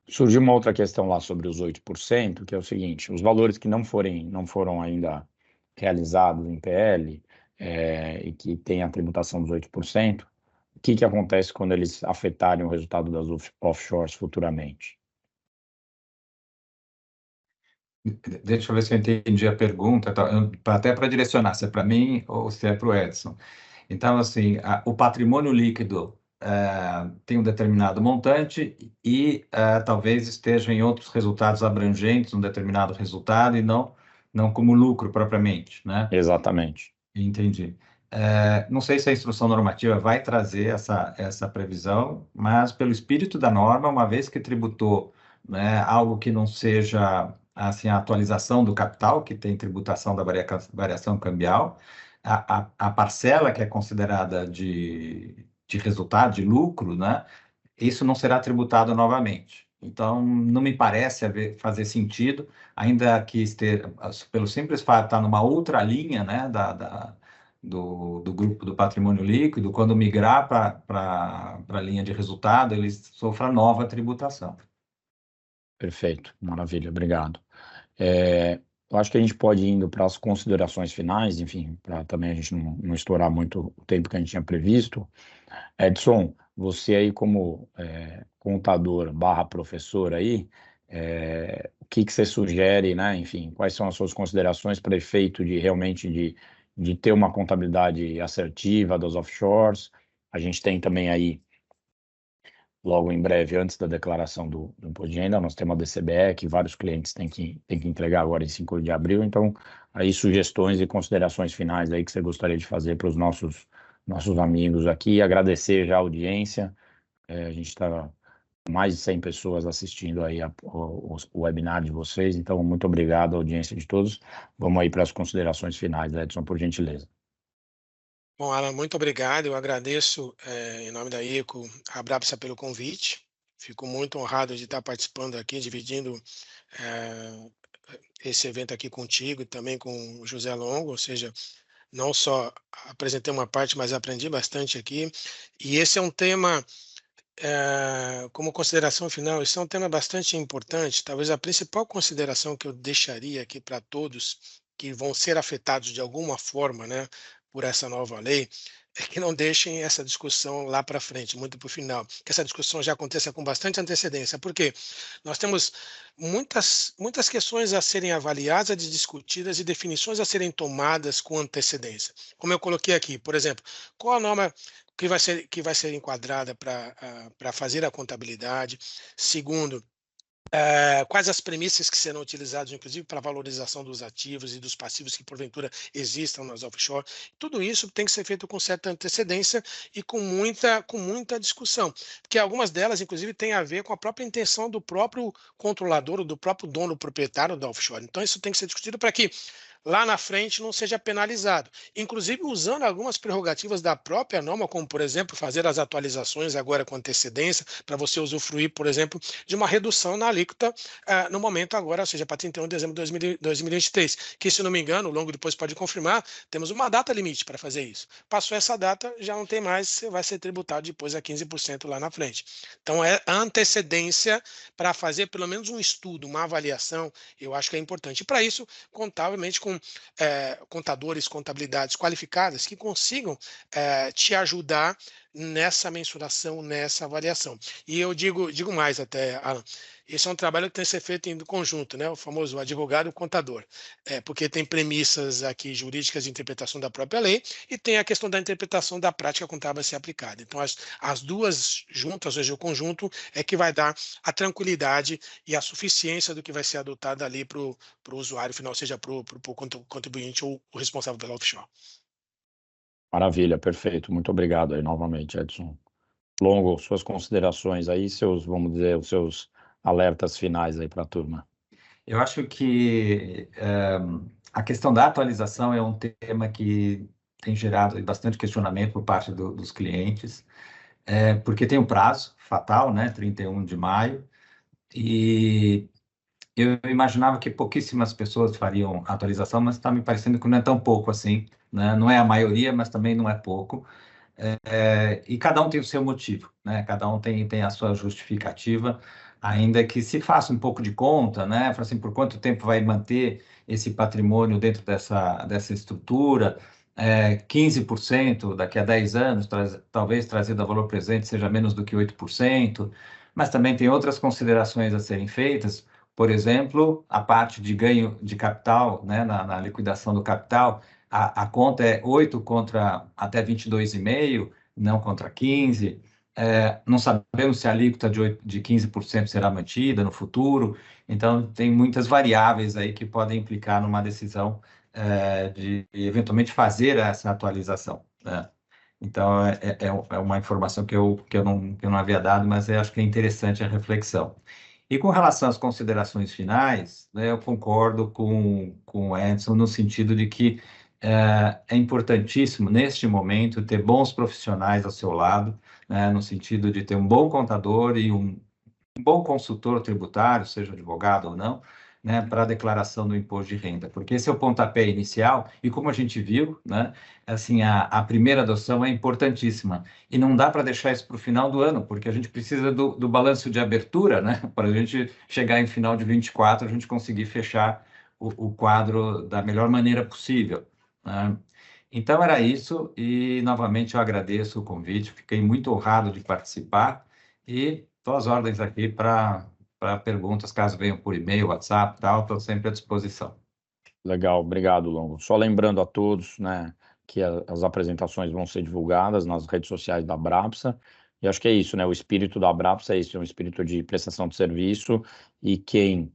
Surgiu uma outra questão lá sobre os 8%, que é o seguinte: os valores que não foram ainda realizados em PL, e que têm a tributação dos 8%, o que acontece quando eles afetarem o resultado das offshores futuramente? Deixa eu ver se eu entendi a pergunta, tá? Até para direcionar, se é para mim ou se é para o Edson. Então, assim, o patrimônio líquido tem um determinado montante e talvez esteja em outros resultados abrangentes, um determinado resultado, e não como lucro propriamente, né? Exatamente. Entendi. Não sei se a instrução normativa vai trazer essa previsão, mas pelo espírito da norma, uma vez que tributou, né, algo que não seja assim, a atualização do capital, que tem tributação da variação cambial, a parcela que é considerada de resultado, de lucro, né, isso não será tributado novamente. Então, não me parece fazer sentido, ainda que esteja, pelo simples fato de estar numa outra linha, né, do grupo do patrimônio líquido, quando migrar para a linha de resultado, ele sofra nova tributação. Perfeito, maravilha, obrigado. Eu acho que a gente pode ir indo para as considerações finais, enfim, para também a gente não estourar muito o tempo que a gente tinha previsto. Edson, você aí como contador / professor aí, o que você sugere, né? Enfim, quais são as suas considerações para efeito de realmente de ter uma contabilidade assertiva das offshores? A gente tem também aí, logo em breve, antes da declaração do imposto de renda, nós temos a DCBE, que vários clientes têm que entregar agora em 5 de abril. Então, aí sugestões e considerações finais aí que você gostaria de fazer para os nossos amigos aqui. Agradecer já a audiência, A gente está com mais de 100 pessoas assistindo aí o webinar de vocês, então muito obrigado à audiência de todos. Vamos aí para as considerações finais, Edson, por gentileza. Bom, Alan, muito obrigado. Eu agradeço, em nome da ICO, a Brapsa pelo convite. Fico muito honrado de estar participando aqui, dividindo esse evento aqui contigo e também com o José Longo, ou seja, não só apresentei uma parte, mas aprendi bastante aqui. E esse é um tema, como consideração final, esse é um tema bastante importante. Talvez a principal consideração que eu deixaria aqui para todos que vão ser afetados de alguma forma, né, por essa nova lei, é que não deixem essa discussão lá para frente, muito para o final, que essa discussão já aconteça com bastante antecedência, porque nós temos muitas questões a serem avaliadas, discutidas e definições a serem tomadas com antecedência. Como eu coloquei aqui, por exemplo, qual a norma que vai ser enquadrada para fazer a contabilidade? Segundo, quais as premissas que serão utilizadas, inclusive, para a valorização dos ativos e dos passivos que, porventura, existam nas offshore. Tudo isso tem que ser feito com certa antecedência e com muita discussão, porque algumas delas, inclusive, têm a ver com a própria intenção do próprio controlador, ou do próprio dono proprietário da offshore. Então, isso tem que ser discutido para que lá na frente não seja penalizado, inclusive usando algumas prerrogativas da própria norma, como, por exemplo, fazer as atualizações agora com antecedência, para você usufruir, por exemplo, de uma redução na alíquota no momento agora, ou seja, para 31 de dezembro de 2023, que, se não me engano, o Longo depois pode confirmar, temos uma data limite para fazer isso. Passou essa data, já não tem mais, você vai ser tributado depois a 15% lá na frente. Então, é a antecedência para fazer pelo menos um estudo, uma avaliação, eu acho que é importante. E para isso, contavelmente, com contadores, contabilidades qualificadas que consigam te ajudar nessa mensuração, nessa avaliação. E eu digo mais até, Alan, esse é um trabalho que tem que ser feito em conjunto, né? O famoso advogado e o contador, porque tem premissas aqui jurídicas de interpretação da própria lei e tem a questão da interpretação da prática contábil a ser aplicada. Então, as duas juntas, ou seja, o conjunto, é que vai dar a tranquilidade e a suficiência do que vai ser adotado ali para o usuário final, seja para o contribuinte ou o responsável pela offshore. Maravilha, perfeito. Muito obrigado aí novamente, Edson. Longo, suas considerações aí, vamos dizer, os seus alertas finais aí para a turma. Eu acho que a questão da atualização é um tema que tem gerado bastante questionamento por parte dos clientes, porque tem um prazo fatal, né, 31 de maio, e eu imaginava que pouquíssimas pessoas fariam atualização, mas está me parecendo que não é tão pouco assim, né? Não é a maioria, mas também não é pouco. E cada um tem o seu motivo, né? Cada um tem a sua justificativa, ainda que se faça um pouco de conta, né? Assim, por quanto tempo vai manter esse patrimônio dentro dessa estrutura? 15% daqui a 10 anos, talvez trazido a valor presente seja menos do que 8%, mas também tem outras considerações a serem feitas. Por exemplo, a parte de ganho de capital, né, na liquidação do capital, a conta é 8 contra até 22,5, não contra 15. Não sabemos se a alíquota de 15% será mantida no futuro. Então, tem muitas variáveis aí que podem implicar numa decisão de eventualmente fazer essa atualização, né? Então, é uma informação que eu não havia dado, mas eu acho que é interessante a reflexão. E com relação às considerações finais, né, eu concordo com o Edson no sentido de que é importantíssimo, neste momento, ter bons profissionais ao seu lado, né, no sentido de ter um bom contador e um bom consultor tributário, seja advogado ou não, né, para a declaração do imposto de renda, porque esse é o pontapé inicial, e como a gente viu, né, assim, a primeira adoção é importantíssima, e não dá para deixar isso para o final do ano, porque a gente precisa do balanço de abertura, né, para a gente chegar em final de 24, a gente conseguir fechar o quadro da melhor maneira possível, né? Então era isso, e novamente eu agradeço o convite, fiquei muito honrado de participar, e estou às ordens aqui para perguntas, caso venham por e-mail, WhatsApp e tal, estou sempre à disposição. Legal, obrigado, Longo. Só lembrando a todos, né, que as apresentações vão ser divulgadas nas redes sociais da Brapsa, e acho que é isso, né, o espírito da Brapsa é isso, é um espírito de prestação de serviço, e quem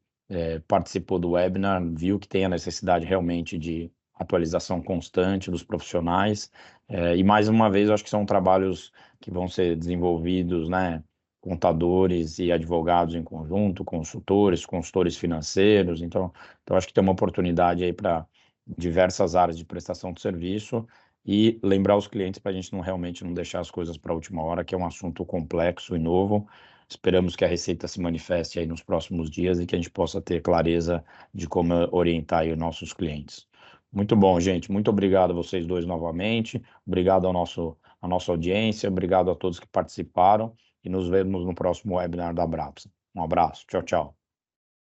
participou do webinar viu que tem a necessidade realmente de atualização constante dos profissionais. E mais uma vez, eu acho que são trabalhos que vão ser desenvolvidos, né? Contadores e advogados em conjunto, consultores financeiros. Então acho que tem uma oportunidade aí para diversas áreas de prestação de serviço e lembrar os clientes para a gente realmente não deixar as coisas para a última hora, que é um assunto complexo e novo. Esperamos que a Receita se manifeste aí nos próximos dias e que a gente possa ter clareza de como orientar aí os nossos clientes. Muito bom, gente. Muito obrigado a vocês dois novamente. Obrigado à nossa audiência. Obrigado a todos que participaram. E nos vemos no próximo webinar da Abrapsa. Um abraço. Tchau, tchau.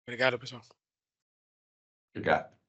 Obrigado, pessoal. Obrigado.